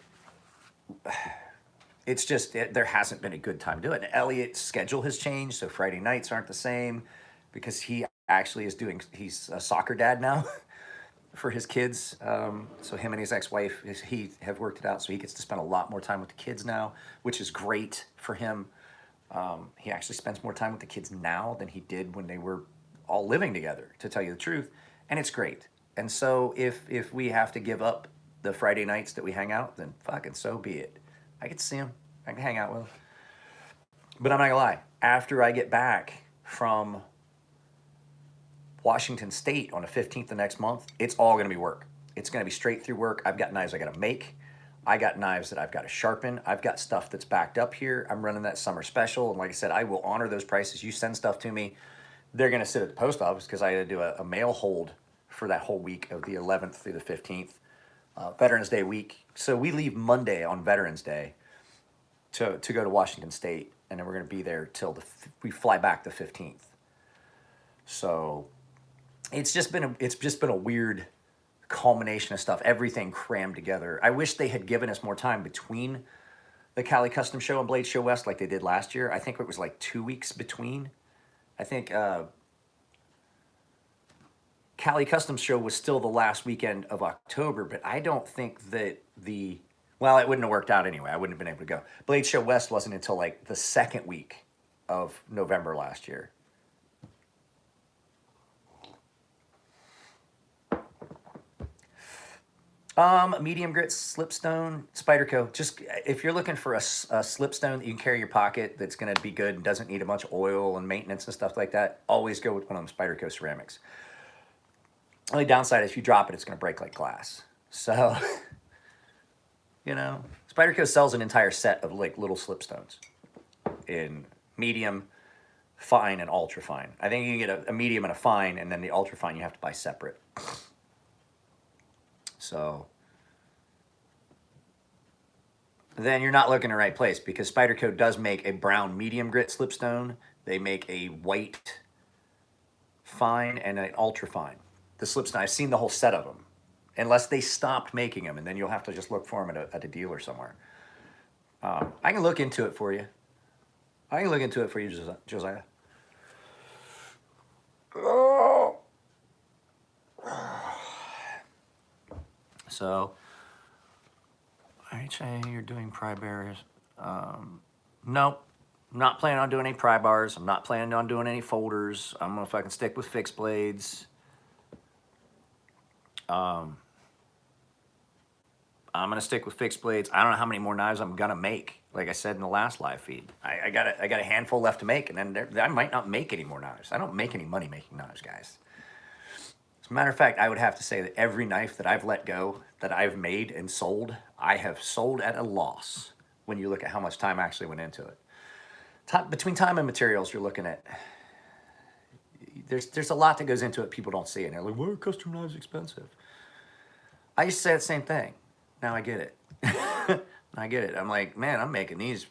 it's just, there hasn't been a good time to do it. And Elliot's schedule has changed, so Friday nights aren't the same because he actually he's a soccer dad now for his kids. So him and his ex-wife, he have worked it out, so he gets to spend a lot more time with the kids now, which is great for him. He actually spends more time with the kids now than he did when they were all living together, to tell you the truth, and it's great. And so if we have to give up the Friday nights that we hang out, then fucking so be it. I get to see him. I can hang out with him. But I'm not gonna lie. After I get back from Washington State on the 15th of next month, it's all gonna be work. It's gonna be straight through work. I've got knives I gotta make. I got knives that I've got to sharpen. I've got stuff that's backed up here. I'm running that summer special. And like I said, I will honor those prices. You send stuff to me, they're going to sit at the post office because I had to do a mail hold for that whole week of the 11th through the 15th, Veterans Day week. So we leave Monday on Veterans Day to go to Washington State. And then we're going to be there till we fly back the 15th. So it's just been a weird culmination of stuff, everything crammed together. I wish they had given us more time between the Cali Custom Show and Blade Show West like they did last year. I think it was like 2 weeks between. I think Cali Custom Show was still the last weekend of October, but I don't think that well, it wouldn't have worked out anyway. I wouldn't have been able to go. Blade Show West wasn't until like the second week of November last year. Medium grit slipstone, Spyderco. Just if you're looking for a slipstone that you can carry in your pocket that's going to be good and doesn't need a bunch of oil and maintenance and stuff like that, always go with one of them Spyderco ceramics. Only downside is if you drop it, it's going to break like glass. So, you know, Spyderco sells an entire set of like little slipstones in medium, fine, and ultra fine. I think you can get a medium and a fine, and then the ultra fine you have to buy separate. So then you're not looking in the right place because Spyderco does make a brown medium grit slipstone. They make a white fine and an ultra fine. The slipstone, I've seen the whole set of them. Unless they stopped making them, and then you'll have to just look for them at a dealer somewhere. I can look into it for you. Josiah. Oh. So, are you saying you're doing pry bars? Nope. I'm not planning on doing any pry bars. I'm not planning on doing any folders. I'm gonna fucking stick with fixed blades. I'm gonna stick with fixed blades. I don't know how many more knives I'm gonna make. Like I said in the last live feed, I got a handful left to make, and then I might not make any more knives. I don't make any money making knives, guys. As a matter of fact, I would have to say that every knife that I've let go, that I've made and sold, I have sold at a loss when you look at how much time actually went into it. Between time and materials, you're looking at, there's a lot that goes into it people don't see. And they're like, why are custom knives expensive? I used to say the same thing. Now I get it. I get it. I'm like, man, I'm making these.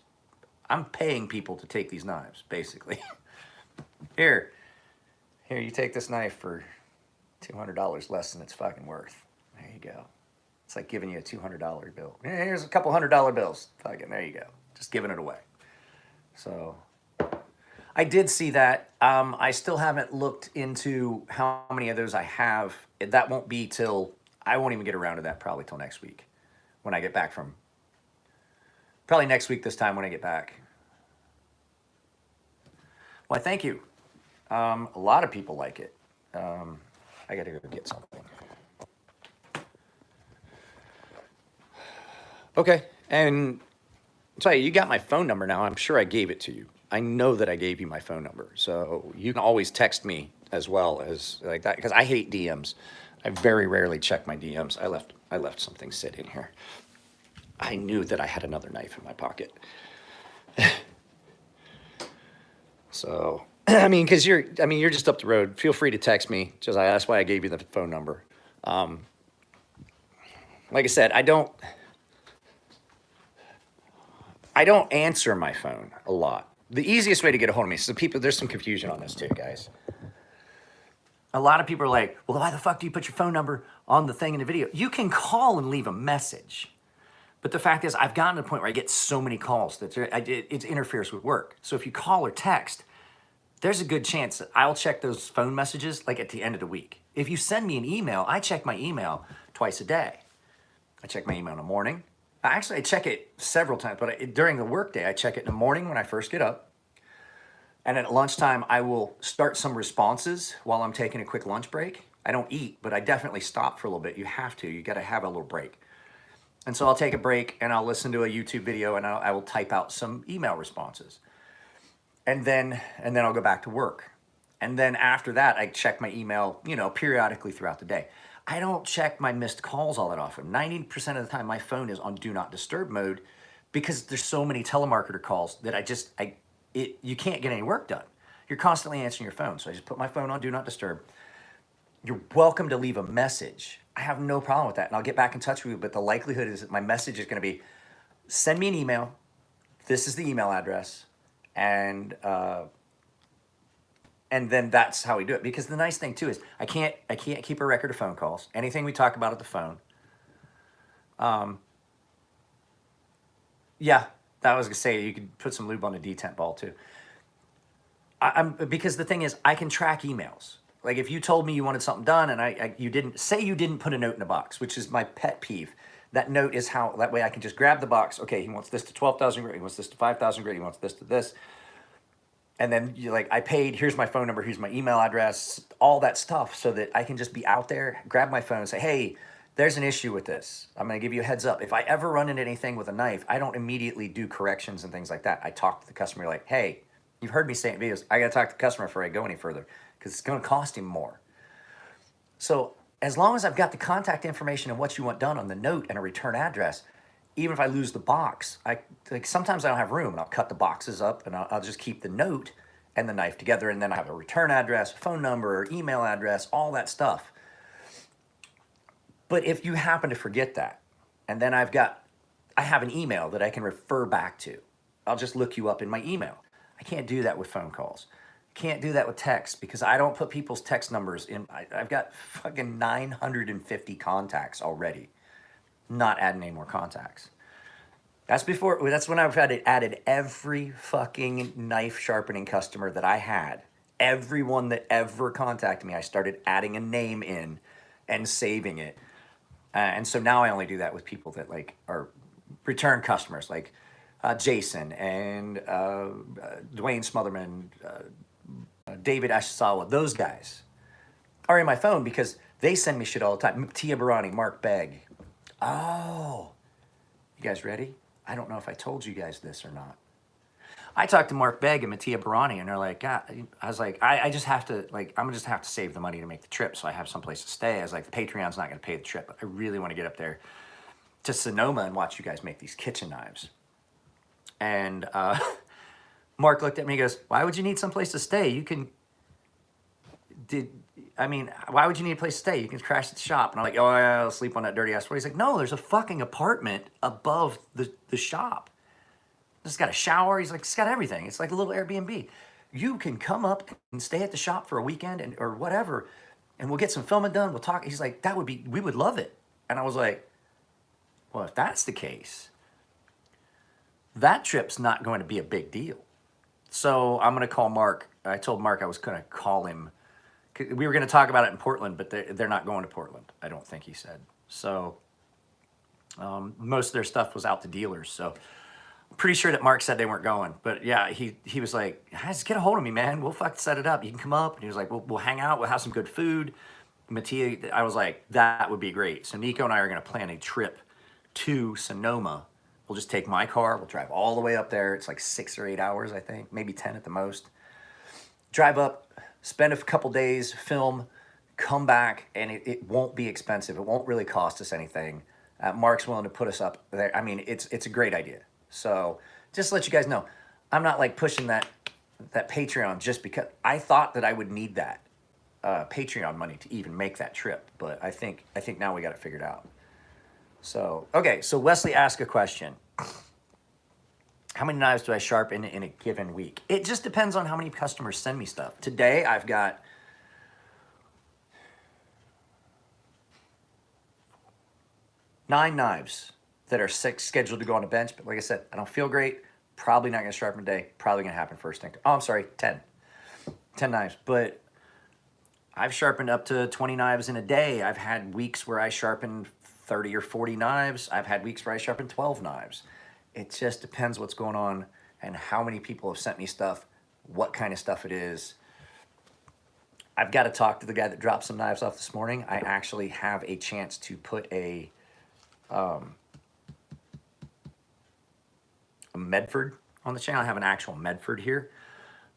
I'm paying people to take these knives, basically. Here, you take this knife for $200 less than it's fucking worth. There you go. It's like giving you a $200 bill. Here's a couple $100 bills. Fucking, there you go. Just giving it away. So I did see that. I still haven't looked into how many of those I have. That won't be till, I won't even get around to that probably till next week when I get back from, probably next week this time when I get back. Why, thank you. A lot of people like it. I gotta go get something. Okay, and I'll tell you, you got my phone number now. I'm sure I gave it to you. I know that I gave you my phone number. So you can always text me as well as like that, because I hate DMs. I very rarely check my DMs. I left something sit in here. I knew that I had another knife in my pocket. So, I mean, because you're just up the road. Feel free to text me. That's why I gave you the phone number. Like I said, I don't answer my phone a lot. The easiest way to get a hold of me, so there's some confusion on this too, guys. A lot of people are like, well, why the fuck do you put your phone number on the thing in the video? You can call and leave a message. But the fact is, I've gotten to the point where I get so many calls that it interferes with work. So if you call or text, there's a good chance that I'll check those phone messages like at the end of the week. If you send me an email, I check my email twice a day. I check my email in the morning. Actually, I check it several times, but during the workday, I check it in the morning when I first get up. And at lunchtime, I will start some responses while I'm taking a quick lunch break. I don't eat, but I definitely stop for a little bit. You have to. You got to have a little break. And so I'll take a break and I'll listen to a YouTube video and I will type out some email responses. And then I'll go back to work. And then after that, I check my email, periodically throughout the day. I don't check my missed calls all that often. 90% of the time, my phone is on do not disturb mode because there's so many telemarketer calls that you can't get any work done. You're constantly answering your phone. So I just put my phone on do not disturb. You're welcome to leave a message. I have no problem with that. And I'll get back in touch with you. But the likelihood is that my message is going to be, send me an email. This is the email address. And then that's how we do it. Because the nice thing too is I can't keep a record of phone calls. Anything we talk about at the phone. Yeah, that was gonna say you could put some lube on a detent ball too. Because the thing is, I can track emails. Like if you told me you wanted something done and you didn't put a note in a box, which is my pet peeve. That note is that way I can just grab the box. Okay, he wants this to 12,000 grit, he wants this to 5,000 grit, he wants this to this. And then you're like, I paid, here's my phone number, here's my email address, all that stuff so that I can just be out there, grab my phone and say, hey, there's an issue with this. I'm gonna give you a heads up. If I ever run into anything with a knife, I don't immediately do corrections and things like that. I talk to the customer like, hey, you've heard me say it in videos, I gotta talk to the customer before I go any further because it's gonna cost him more. So as long as I've got the contact information and what you want done on the note and a return address, even if I lose the box, sometimes I don't have room and I'll cut the boxes up and I'll just keep the note and the knife together, and then I have a return address, phone number, email address, all that stuff. But if you happen to forget that, and then I have an email that I can refer back to, I'll just look you up in my email. I can't do that with phone calls. Can't do that with text because I don't put people's text numbers in. I've got fucking 950 contacts already. Not adding any more contacts. That's when I've added every fucking knife sharpening customer that I had. Everyone that ever contacted me, I started adding a name in and saving it. And so now I only do that with people that are return customers, like Jason and Dwayne Smotherman, David Ashisawa. Those guys are in my phone because they send me shit all the time. Tia Barani, Mark Begg. Oh, you guys ready? I don't know if I told you guys this or not. I talked to Mark Begg and Mattia Barani, and they're like, God, I was like, I just have to, I'm gonna just have to save the money to make the trip so I have someplace to stay. I was like, the Patreon's not gonna pay the trip, but I really wanna get up there to Sonoma and watch you guys make these kitchen knives. And Mark looked at me and goes, why would you need someplace to stay? Why would you need a place to stay? You can crash at the shop. And I'm like, oh, yeah, I'll sleep on that dirty ass floor. He's like, no, there's a fucking apartment above the shop. It's got a shower. He's like, it's got everything. It's like a little Airbnb. You can come up and stay at the shop for a weekend or whatever, and we'll get some filming done. We'll talk. He's like, we would love it. And I was like, well, if that's the case, that trip's not going to be a big deal. So I'm going to call Mark. I told Mark I was going to call him. We were going to talk about it in Portland, but they're not going to Portland, I don't think he said. So most of their stuff was out to dealers. So I'm pretty sure that Mark said they weren't going. But yeah, he was like, just get a hold of me, man. We'll fucking set it up. You can come up. And he was like, we'll hang out. We'll have some good food. Mattia, I was like, that would be great. So Nico and I are going to plan a trip to Sonoma. We'll just take my car. We'll drive all the way up there. It's like 6 or 8 hours, I think, maybe 10 at the most. Drive up, spend a couple days, film, come back, and it won't be expensive. It won't really cost us anything. Mark's willing to put us up there. I mean, it's a great idea. So just to let you guys know, I'm not like pushing that Patreon just because I thought that I would need that Patreon money to even make that trip. But I think now we got it figured out. So, okay, so Wesley asked a question. How many knives do I sharpen in a given week? It just depends on how many customers send me stuff. Today, I've got 9 knives that are scheduled to go on a bench. But like I said, I don't feel great. Probably not going to sharpen today. Probably going to happen first thing. Oh, I'm sorry, 10. 10 knives. But I've sharpened up to 20 knives in a day. I've had weeks where I sharpened 30 or 40 knives. I've had weeks where I sharpened 12 knives. It just depends what's going on and how many people have sent me stuff, what kind of stuff it is. I've got to talk to the guy that dropped some knives off this morning. I actually have a chance to put a Medford on the channel. I have an actual Medford here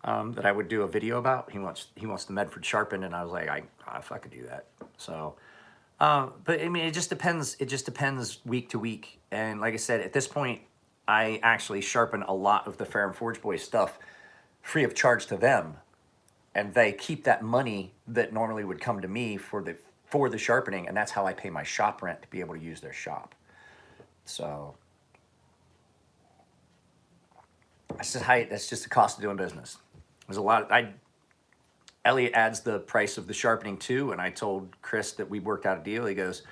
that I would do a video about. He wants the Medford sharpened, and I was like, I fucking do that. So But I mean, it just depends. It just depends week to week. And like I said, at this point, I actually sharpen a lot of the Fair and Forge Boys stuff free of charge to them, and they keep that money that normally would come to me for the sharpening, and that's how I pay my shop rent to be able to use their shop. So that's just the cost of doing business. There's a lot. Elliot adds the price of the sharpening too, and I told Chris that we worked out a deal. He goes,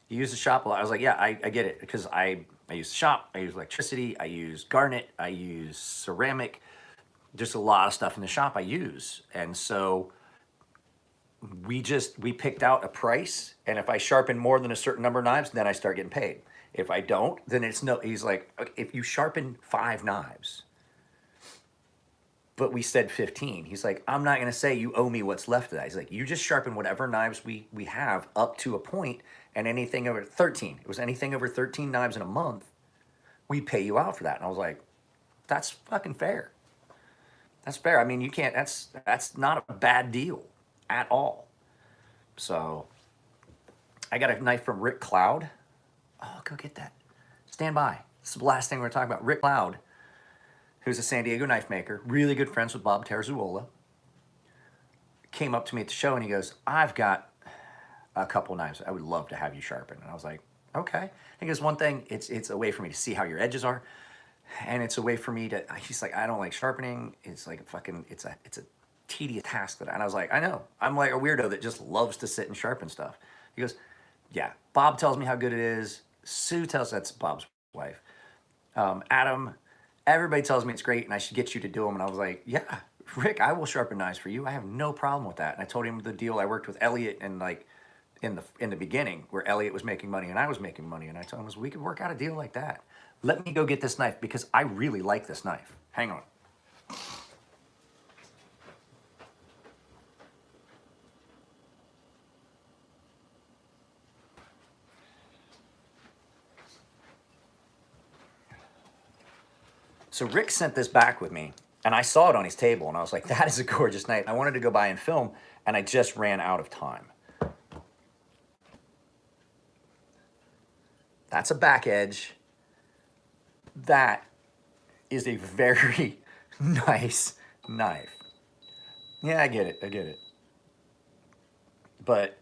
"You use the shop a lot." I was like, "Yeah, I get it because I use the shop, I use electricity, I use garnet, I use ceramic, just a lot of stuff in the shop I use." And so we picked out a price, and if I sharpen more than a certain number of knives, then I start getting paid. If I don't, then it's no. He's like, "Okay, if you sharpen 5 knives, but we said 15." He's like, "I'm not going to say you owe me what's left of that." He's like, "You just sharpen whatever knives we have up to a point, and anything over 13. It was anything over 13 knives in a month, we pay you out for that." And I was like, "That's fucking fair. That's fair. I mean, you can't. That's not a bad deal at all." So I got a knife from Rick Cloud. Oh, go get that. Stand by. This is the last thing we're talking about. Rick Cloud, who's a San Diego knife maker, really good friends with Bob Terzuola, came up to me at the show and he goes, "I've got a couple knives I would love to have you sharpen." And I was like, "Okay." He goes, "One thing, it's a way for me to see how your edges are, and it's a way for me to." He's like, "I don't like sharpening. It's like a fucking, it's a tedious task." And I was like, "I know. I'm like a weirdo that just loves to sit and sharpen stuff." He goes, "Yeah, Bob tells me how good it is. Sue tells," that's Bob's wife. Adam, everybody tells me it's great and I should get you to do them." And I was like, "Yeah, Rick, I will sharpen knives for you. I have no problem with that." And I told him the deal I worked with Elliot and like in the beginning where Elliot was making money and I was making money. And I told him, we could work out a deal like that. Let me go get this knife because I really like this knife. Hang on. So Rick sent this back with me and I saw it on his table and I was like, "That is a gorgeous knife." I wanted to go buy and film and I just ran out of time. That's a back edge. That is a very nice knife. Yeah, I get it. I get it. But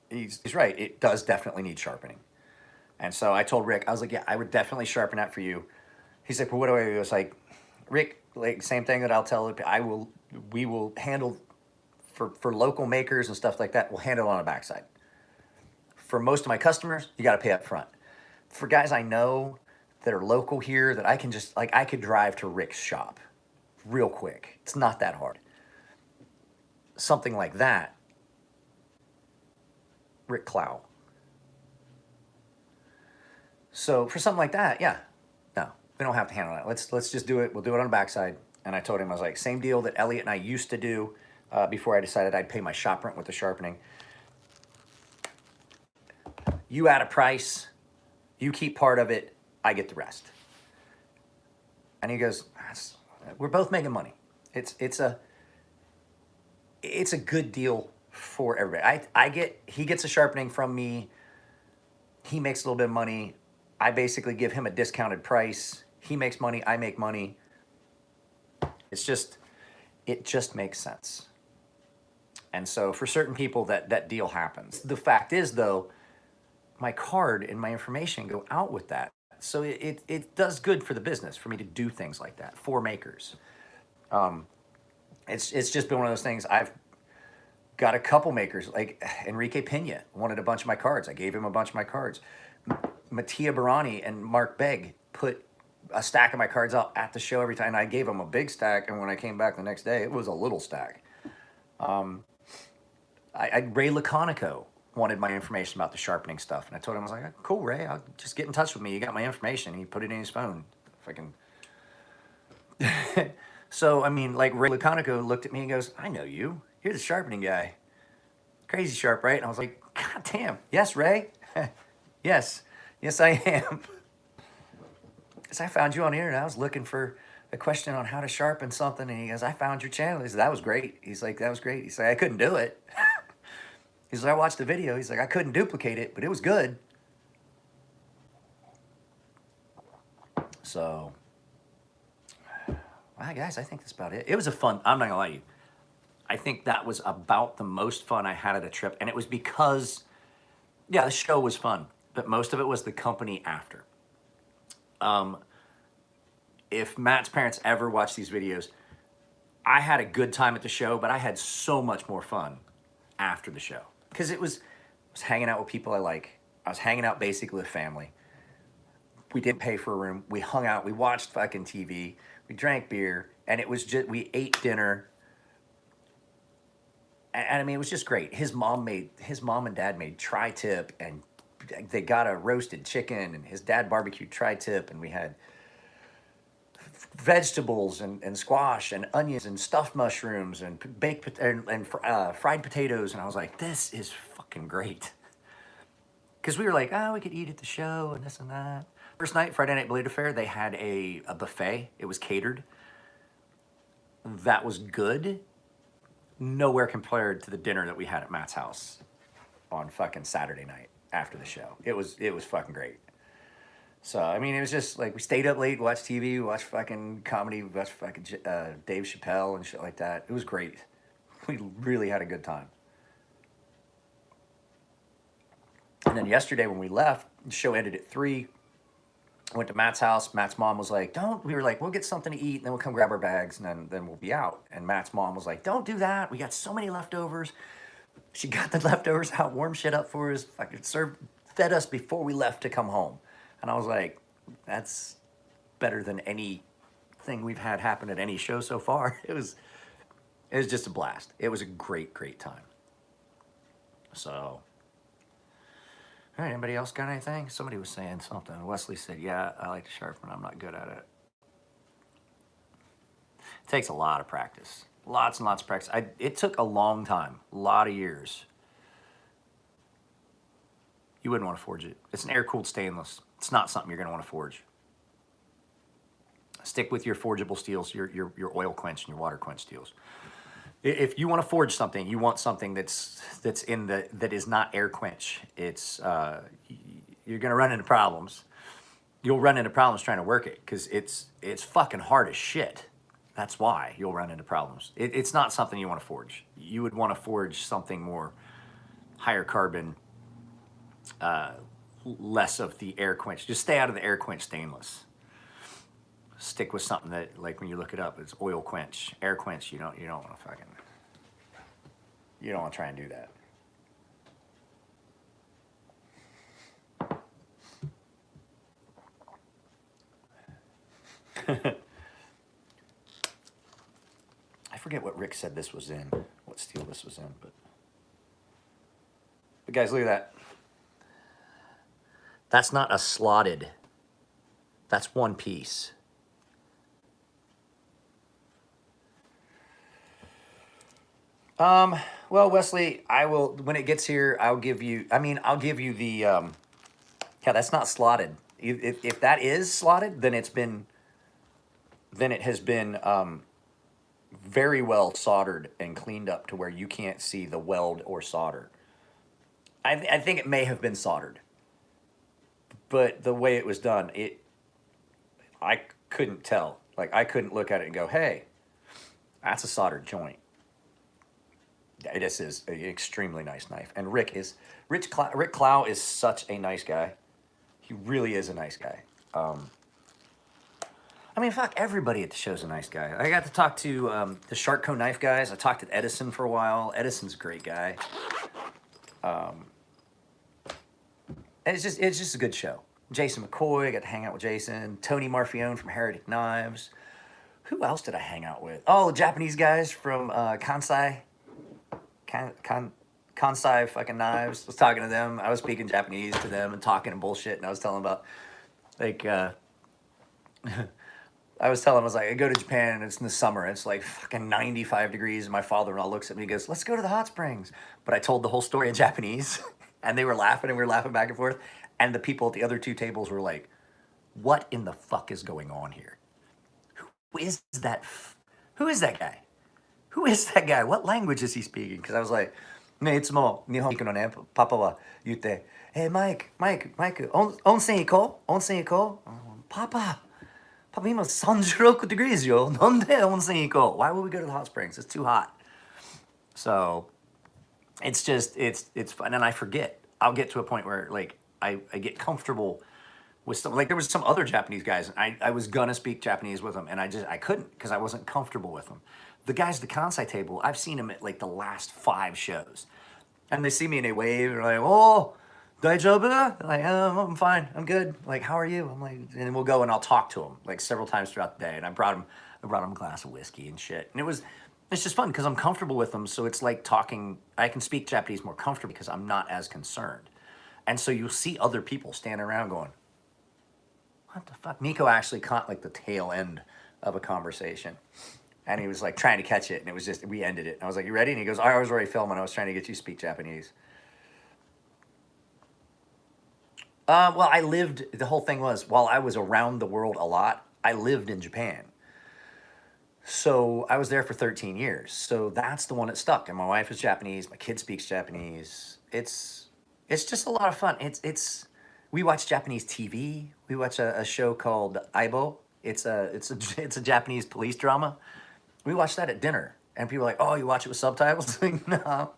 he's right. It does definitely need sharpening. And so I told Rick, I was like, "Yeah, I would definitely sharpen that for you." He's like, "Well, what do I do?" I was like, "Rick, like same thing that I'll tell. We will handle for local makers and stuff like that. We'll handle it on the backside. For most of my customers, you got to pay up front. For guys I know that are local here, that I can just like I could drive to Rick's shop real quick. It's not that hard. Something like that, Rick Clow. So for something like that, yeah, no, we don't have to handle that. Let's just do it. We'll do it on the backside." And I told him, I was like, "Same deal that Elliot and I used to do before I decided I'd pay my shop rent with the sharpening. You add a price, you keep part of it, I get the rest." And he goes, "We're both making money. It's a good deal for everybody. He gets a sharpening from me. He makes a little bit of money. I basically give him a discounted price. He makes money, I make money. It just makes sense." And so for certain people that deal happens. The fact is though, my card and my information go out with that. So it does good for the business for me to do things like that for makers. It's just been one of those things. I've got a couple makers like Enrique Pena wanted a bunch of my cards. I gave him a bunch of my cards. Mattia Barani and Mark Begg put a stack of my cards out at the show every time. I gave them a big stack, and when I came back the next day, it was a little stack. Ray Laconico wanted my information about the sharpening stuff, and I told him, I was like, "Cool, Ray, I'll just get in touch with me. You got my information." He put it in his phone. Fucking. So I mean, like Ray Laconico looked at me and goes, "I know you. You're the sharpening guy. Crazy Sharp, right?" And I was like, "God damn, yes, Ray, yes, yes, I am." Because I found you on the internet. I was looking for a question on how to sharpen something, and he goes, "I found your channel." He said, "That was great." He's like, "That was great." He's like, "I couldn't do it." He's like, I watched the video. He's like, I couldn't duplicate it, but it was good. So, well, guys, I think that's about it. It was a fun, I'm not gonna lie to you. I think that was about the most fun I had at a trip. And it was because, yeah, the show was fun, but most of it was the company after. If Matt's parents ever watch these videos, I had a good time at the show, but I had so much more fun after the show. Because I was hanging out with people I like. I was hanging out basically with family. We didn't pay for a room. We hung out. We watched fucking TV. We drank beer. And it was just, we ate dinner. And I mean, it was just great. His mom and dad made tri-tip, and they got a roasted chicken, and his dad barbecued tri-tip, and we had vegetables and squash and onions and stuffed mushrooms and fried potatoes. And I was like, this is fucking great. Because we were like, oh, we could eat at the show and this and that. First night, Friday Night Blade Affair, they had a buffet. It was catered. That was good. Nowhere compared to the dinner that we had at Matt's house on fucking Saturday night after the show. It was fucking great. So, I mean, it was just like we stayed up late, watched TV, watched fucking comedy, watched fucking Dave Chappelle and shit like that. It was great. We really had a good time. And then yesterday when we left, the show ended at 3. I went to Matt's house. Matt's mom was like, we were like, we'll get something to eat, and then we'll come grab our bags, and then we'll be out. And Matt's mom was like, don't do that. We got so many leftovers. She got the leftovers out, warmed shit up for us, fucking fed us before we left to come home. And I was like, that's better than anything we've had happen at any show so far. It was just a blast. It was a great, great time. So, all right, anybody else got anything? Somebody was saying something. Wesley said, yeah, I like to sharpen. I'm not good at it. It takes a lot of practice. Lots and lots of practice. It took a long time, a lot of years. You wouldn't want to forge it. It's an air-cooled stainless. It's not something you're going to want to forge. Stick with your forgeable steels, your oil quench and your water quench steels. If you want to forge something, you want something that is not air quench. It's you're going to run into problems. You'll run into problems trying to work it because it's fucking hard as shit. That's why you'll run into problems. It's not something you want to forge. You would want to forge something more higher carbon, less of the air quench. Just stay out of the air quench stainless. Stick with something that, like when you look it up, it's oil quench, air quench. You don't want to try and do that. I forget what Rick said this was in, what steel this was in, but guys, look at that. That's not a slotted. That's one piece. Well, Wesley, I will, when it gets here, I'll give you the, yeah, that's not slotted. If that is slotted, then it has been, very well soldered and cleaned up to where you can't see the weld or solder. I think it may have been soldered, but the way it was done, I couldn't tell. Like, I couldn't look at it and go, hey, that's a soldered joint. This is an extremely nice knife. And Rick Clow is such a nice guy. He really is a nice guy. I mean, fuck, everybody at the show's a nice guy. I got to talk to the Sharkco knife guys. I talked to Edison for a while. Edison's a great guy. It's just a good show. Jason McCoy, I got to hang out with Jason. Tony Marfione from Heretic Knives. Who else did I hang out with? Oh, the Japanese guys from Kansai. Kansai fucking Knives. I was talking to them. I was speaking Japanese to them and talking and bullshit. And I was telling them about, like, I was telling him, I was like, I go to Japan and it's in the summer. It's like fucking 95 degrees. And my father-in-law looks at me and goes, let's go to the hot springs. But I told the whole story in Japanese and they were laughing and we were laughing back and forth. And the people at the other two tables were like, what in the fuck is going on here? Who is that? Who is that guy? Who is that guy? What language is he speaking? Because I was like, ね、いつも日本行くのね、パパは言って、マイク、温泉行こう、パパ今36 degrees よ。なんで温泉行こう? Why would we go to the hot springs? It's too hot. So it's just it's fun, and I forget. I'll get to a point where like I get comfortable with some, like there was some other Japanese guys, and I was gonna speak Japanese with them, and I couldn't because I wasn't comfortable with them. The guys at the Kansai table, I've seen them at like the last 5 shows, and they see me and they wave and they're like, oh, daijoubu? Like, oh, I'm fine, I'm good. Like, how are you? I'm like, and then we'll go and I'll talk to them like several times throughout the day, and I brought him a glass of whiskey and shit, and it's just fun because I'm comfortable with them. So it's like talking. I can speak Japanese more comfortably because I'm not as concerned. And so you'll see other people standing around going, what the fuck? Nico actually caught like the tail end of a conversation. And he was like trying to catch it. And it was just, we ended it. And I was like, you ready? And he goes, I was already filming. I was trying to get you to speak Japanese. Well, the whole thing was, while I was around the world a lot, I lived in Japan. So I was there for 13 years. So that's the one that stuck. And my wife is Japanese. My kid speaks Japanese. It's just a lot of fun. We watch Japanese TV. We watch a show called Aibo. It's a Japanese police drama. We watch that at dinner. And people are like, oh, you watch it with subtitles? Like, no.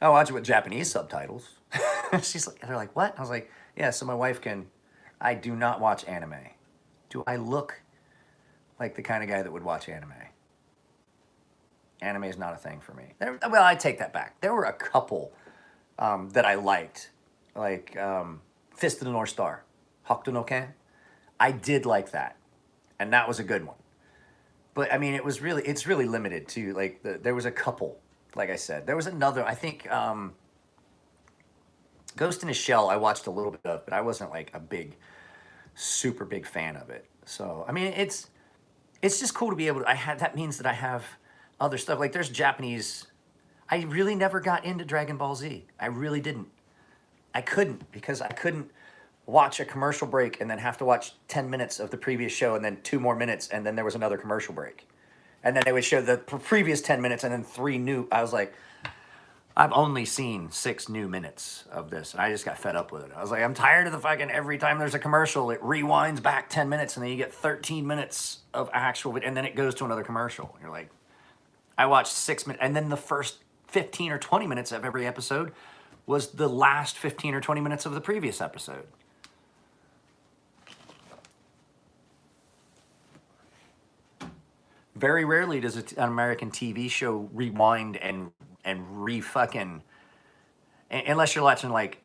I watch it with Japanese subtitles. They're like, what? I was like, yeah, so my wife I do not watch anime. Do I look like the kind of guy that would watch anime? Anime is not a thing for me. Well, I take that back. There were a couple that I liked, like Fist of the North Star, Hokuto no Ken. I did like that, and that was a good one. But I mean, it's really limited to like there was a couple. Like I said, there was another. I think Ghost in a Shell. I watched a little bit of, but I wasn't like super big fan of it. So I mean, it's just cool to be able to. That means that I have other stuff. Like there's Japanese. I really never got into Dragon Ball Z. I really didn't. I couldn't because I couldn't watch a commercial break and then have to watch 10 minutes of the previous show and then 2 more minutes and then there was another commercial break. And then they would show the previous 10 minutes and then 3 new. I was like, I've only seen 6 new minutes of this and I just got fed up with it. I was like, I'm tired of the fucking every time there's a commercial, it rewinds back 10 minutes and then you get 13 minutes of actual, and then it goes to another commercial. You're like, I watched 6 minutes and then the first 15 or 20 minutes of every episode was the last 15 or 20 minutes of the previous episode. Very rarely does an American TV show rewind and re-fucking, unless you're watching like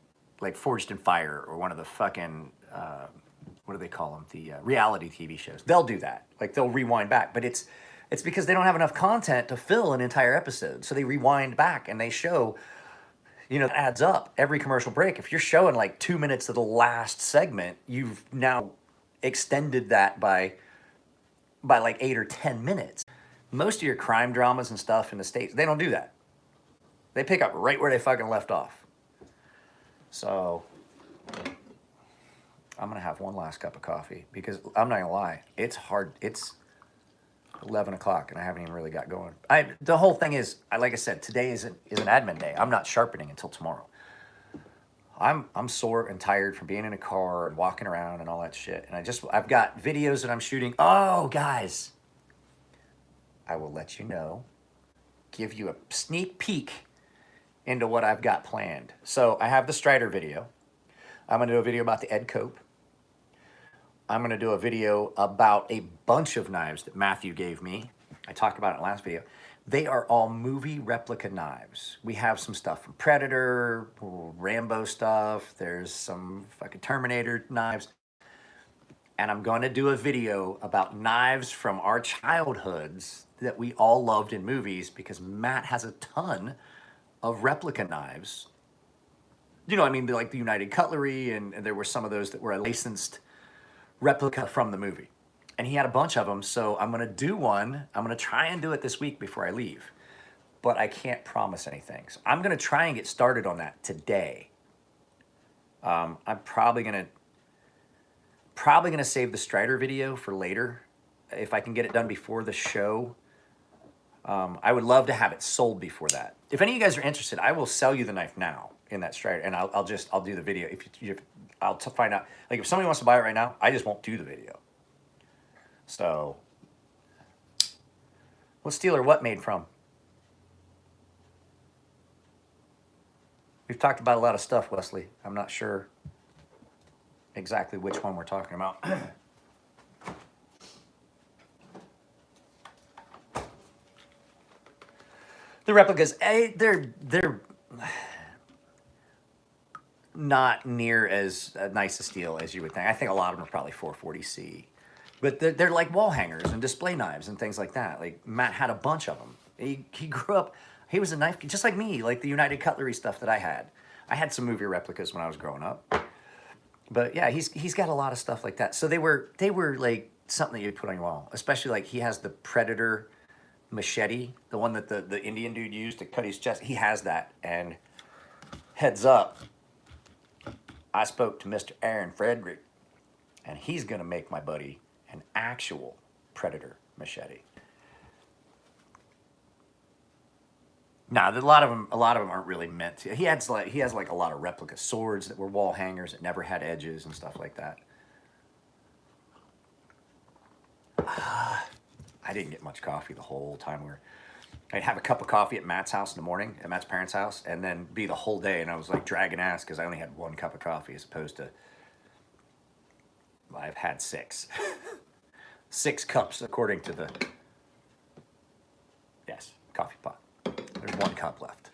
Forged in Fire or one of the fucking, what do they call them? The reality TV shows. They'll do that. Like they'll rewind back, but it's because they don't have enough content to fill an entire episode. So they rewind back and they show, it adds up every commercial break. If you're showing like 2 minutes of the last segment, you've now extended that by like 8 or 10 minutes. Most of your crime dramas and stuff in the States, they don't do that. They pick up right where they fucking left off. So I'm gonna have one last cup of coffee because I'm not gonna lie, it's hard. It's 11 o'clock and I haven't even really got going. The whole thing is, like I said, today is an admin day. I'm not sharpening until tomorrow. I'm sore and tired from being in a car and walking around and all that shit. And I've got videos that I'm shooting. Oh, guys, I will let you know, give you a sneak peek into what I've got planned. So I have the Strider video. I'm gonna do a video about the Ed Cope. I'm gonna do a video about a bunch of knives that Matthew gave me. I talked about it in the last video. They are all movie replica knives. We have some stuff from Predator, Rambo stuff. There's some fucking Terminator knives. And I'm going to do a video about knives from our childhoods that we all loved in movies because Matt has a ton of replica knives. Like the United Cutlery, and there were some of those that were a licensed replica from the movie. And he had a bunch of them, so I'm gonna do one. I'm gonna try and do it this week before I leave, but I can't promise anything. So I'm gonna try and get started on that today. I'm probably gonna save the Strider video for later. If I can get it done before the show, I would love to have it sold before that. If any of you guys are interested, I will sell you the knife now in that Strider, and I'll do the video. I'll find out, like, if somebody wants to buy it right now, I just won't do the video. So, what steel or what made from? We've talked about a lot of stuff, Wesley. I'm not sure exactly which one we're talking about. The replicas, they're not near as nice a steel as you would think. I think a lot of them are probably 440C. But they're like wall hangers and display knives and things like that. Like, Matt had a bunch of them. He grew up, he was a knife, just like me, like the United Cutlery stuff that I had. I had some movie replicas when I was growing up. But yeah, he's got a lot of stuff like that. So they were like something that you'd put on your wall. Especially like he has the Predator machete, the one that the Indian dude used to cut his chest. He has that. And heads up, I spoke to Mr. Aaron Frederick, and he's gonna make my buddy an actual Predator machete. No, a lot of them aren't really meant to. He has like a lot of replica swords that were wall hangers that never had edges and stuff like that. I didn't get much coffee the whole time I'd have a cup of coffee at Matt's house in the morning, at Matt's parents' house, and then be the whole day, and I was like dragging ass because I only had one cup of coffee as opposed to, I've had 6. 6 cups according to the, yes, coffee pot. There's 1 cup left.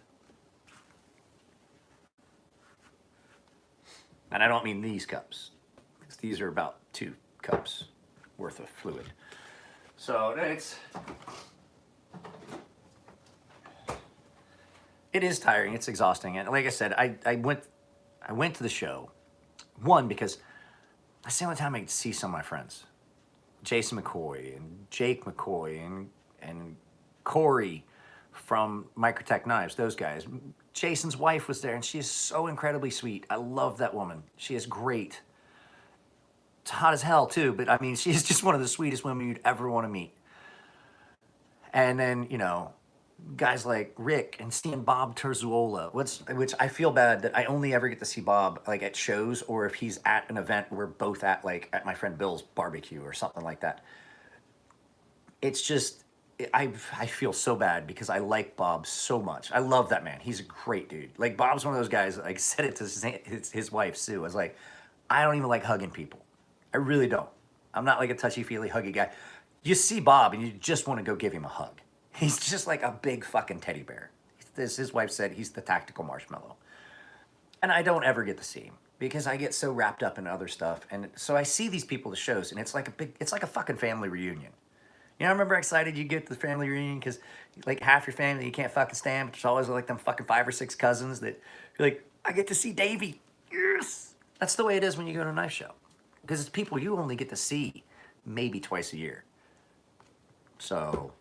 And I don't mean these cups, because these are about 2 cups worth of fluid. So it is tiring, it's exhausting. And like I said, I went to the show, one, because that's the only time I get to see some of my friends. Jason McCoy and Jake McCoy and Corey from Microtech Knives, those guys. Jason's wife was there, and she is so incredibly sweet. I love that woman. She is great. It's hot as hell, too, but I mean, she is just one of the sweetest women you'd ever want to meet. And then, you know, guys like Rick and seeing Bob Terzuola, which I feel bad that I only ever get to see Bob like at shows, or if he's at an event we're both at, like at my friend Bill's barbecue or something like that. It's just, I feel so bad because I like Bob so much. I love that man. He's a great dude. Like, Bob's one of those guys, like, said it to his wife, Sue. I was like, I don't even like hugging people. I really don't. I'm not like a touchy-feely, huggy guy. You see Bob and you just want to go give him a hug. He's just like a big fucking teddy bear. His wife said he's the tactical marshmallow. And I don't ever get to see him because I get so wrapped up in other stuff. And so I see these people at shows, and it's like a fucking family reunion. You know, I remember excited you get to the family reunion because like half your family you can't fucking stand, but there's always like them fucking 5 or 6 cousins that you're like, I get to see Davey. Yes. That's the way it is when you go to a knife show. Because it's people you only get to see maybe twice a year. So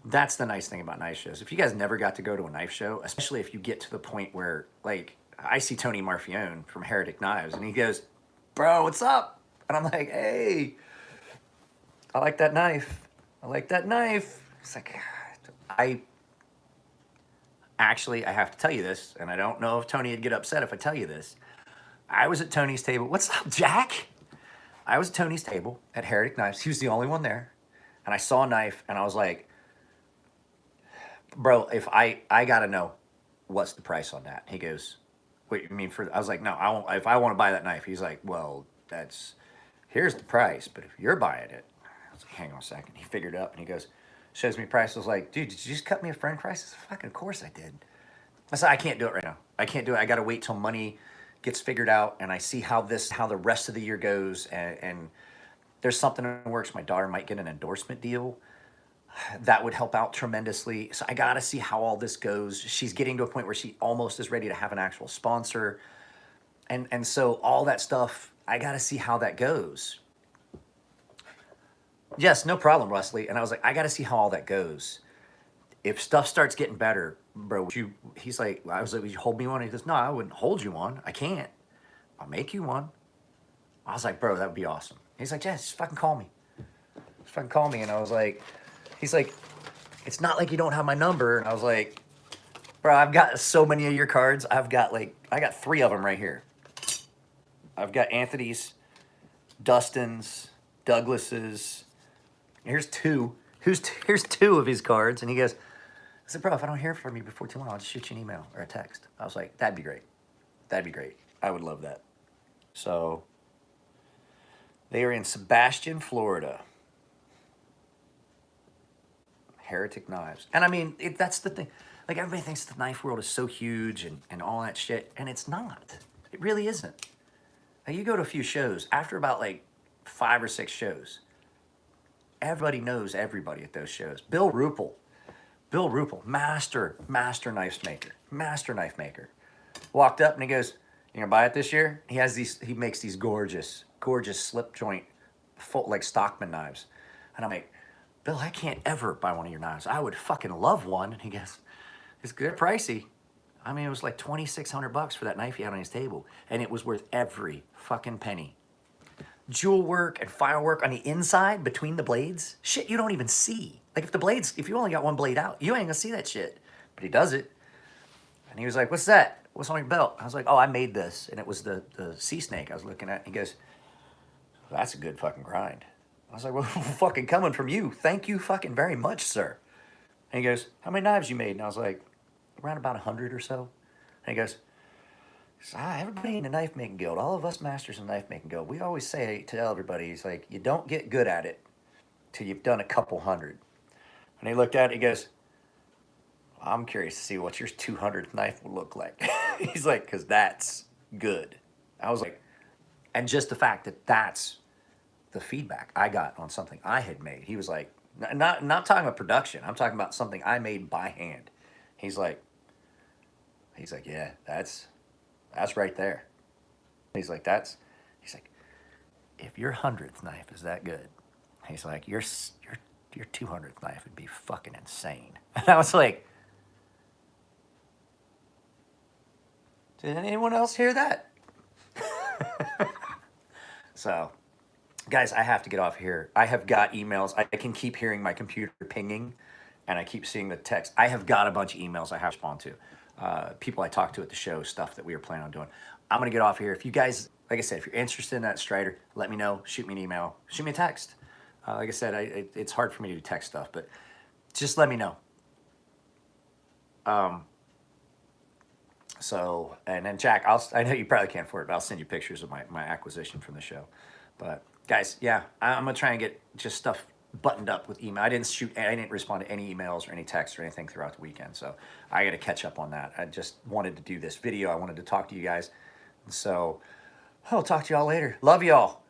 that's the nice thing about knife shows. If you guys never got to go to a knife show, especially if you get to the point where, like, I see Tony Marfione from Heretic Knives, and he goes, bro, what's up? And I'm like, hey, I like that knife. I like that knife. It's like, I have to tell you this, and I don't know if Tony would get upset if I tell you this. I was at Tony's table. What's up, Jack? I was at Tony's table at Heretic Knives. He was the only one there. And I saw a knife, and I was like, bro, if I gotta know what's the price on that. He goes, what you mean for, I was like, no, I won't, if I want to buy that knife. He's like, well, here's the price, but if you're buying it, I was like, hang on a second. He figured it up, and he goes, shows me price. I was like, dude, did you just cut me a friend price? I said, fucking of course I did. I said, I can't do it right now. I can't do it. I gotta wait till money gets figured out, and I see how the rest of the year goes, and there's something in the works. My daughter might get an endorsement deal. That would help out tremendously. So I got to see how all this goes. She's getting to a point where she almost is ready to have an actual sponsor. And so all that stuff, I got to see how that goes. Yes, no problem, Wesley. And I was like, I got to see how all that goes. If stuff starts getting better, bro, he's like, I was like, would you hold me one? He goes, no, I wouldn't hold you one. I can't. I'll make you one. I was like, bro, that would be awesome. He's like, yeah, just fucking call me. Just fucking call me. And I was like, he's like, it's not like you don't have my number. And I was like, bro, I've got so many of your cards. I got 3 of them right here. I've got Anthony's, Dustin's, Douglas's. Here's 2. Here's 2 of his cards. And he goes, I said, bro, if I don't hear from you before too long, I'll just shoot you an email or a text. I was like, that'd be great. That'd be great. I would love that. So they are in Sebastian, Florida. Heretic Knives. And I mean, that's the thing. Like, everybody thinks the knife world is so huge and all that shit. And it's not. It really isn't. Like, you go to a few shows, after about like 5 or 6 shows, everybody knows everybody at those shows. Bill Ruppel, master knife maker, walked up and he goes, "You gonna buy it this year?" He makes these gorgeous slip joint, full, like Stockman knives. And I'm like, Bill, I can't ever buy one of your knives. I would fucking love one. And he goes, it's good pricey. I mean, it was like $2,600 for that knife he had on his table. And it was worth every fucking penny. Jewel work and firework on the inside between the blades. Shit you don't even see. Like, if you only got one blade out, you ain't gonna see that shit. But he does it. And he was like, what's that? What's on your belt? I was like, oh, I made this. And it was the sea snake I was looking at. He goes, that's a good fucking grind. I was like, well, fucking coming from you. Thank you fucking very much, sir. And he goes, how many knives you made? And I was like, around about 100 or so. And he goes, everybody in the knife making guild, all of us masters in the knife making guild, we always say to everybody, he's like, you don't get good at it till you've done a couple hundred. And he looked at it, he goes, I'm curious to see what your 200th knife will look like. He's like, because that's good. I was like, and just the fact that that's the feedback I got on something I had made. He was like, not talking about production. I'm talking about something I made by hand. He's like, yeah, that's right there. He's like, if your 100th knife is that good, he's like, your 200th knife would be fucking insane. And I was like, did anyone else hear that? So, guys, I have to get off here. I have got emails. I can keep hearing my computer pinging, and I keep seeing the text. I have got a bunch of emails I have to respond to. People I talked to at the show, stuff that we were planning on doing. I'm going to get off here. If you guys, like I said, if you're interested in that Strider, let me know. Shoot me an email. Shoot me a text. Like I said, it's hard for me to do text stuff, but just let me know. So, and then Jack, I know you probably can't afford it, but I'll send you pictures of my acquisition from the show. But guys, yeah, I'm gonna try and get just stuff buttoned up with email. I didn't respond to any emails or any texts or anything throughout the weekend, so I got to catch up on that. I just wanted to do this video. I wanted to talk to you guys. So I'll talk to y'all later. Love y'all.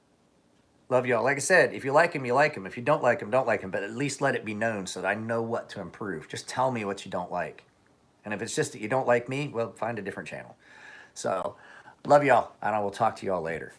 Love y'all. Like I said, if you like him, you like him. If you don't like him, don't like him. But at least let it be known so that I know what to improve. Just tell me what you don't like. And if it's just that you don't like me, well, find a different channel. So, love y'all, and I will talk to y'all later.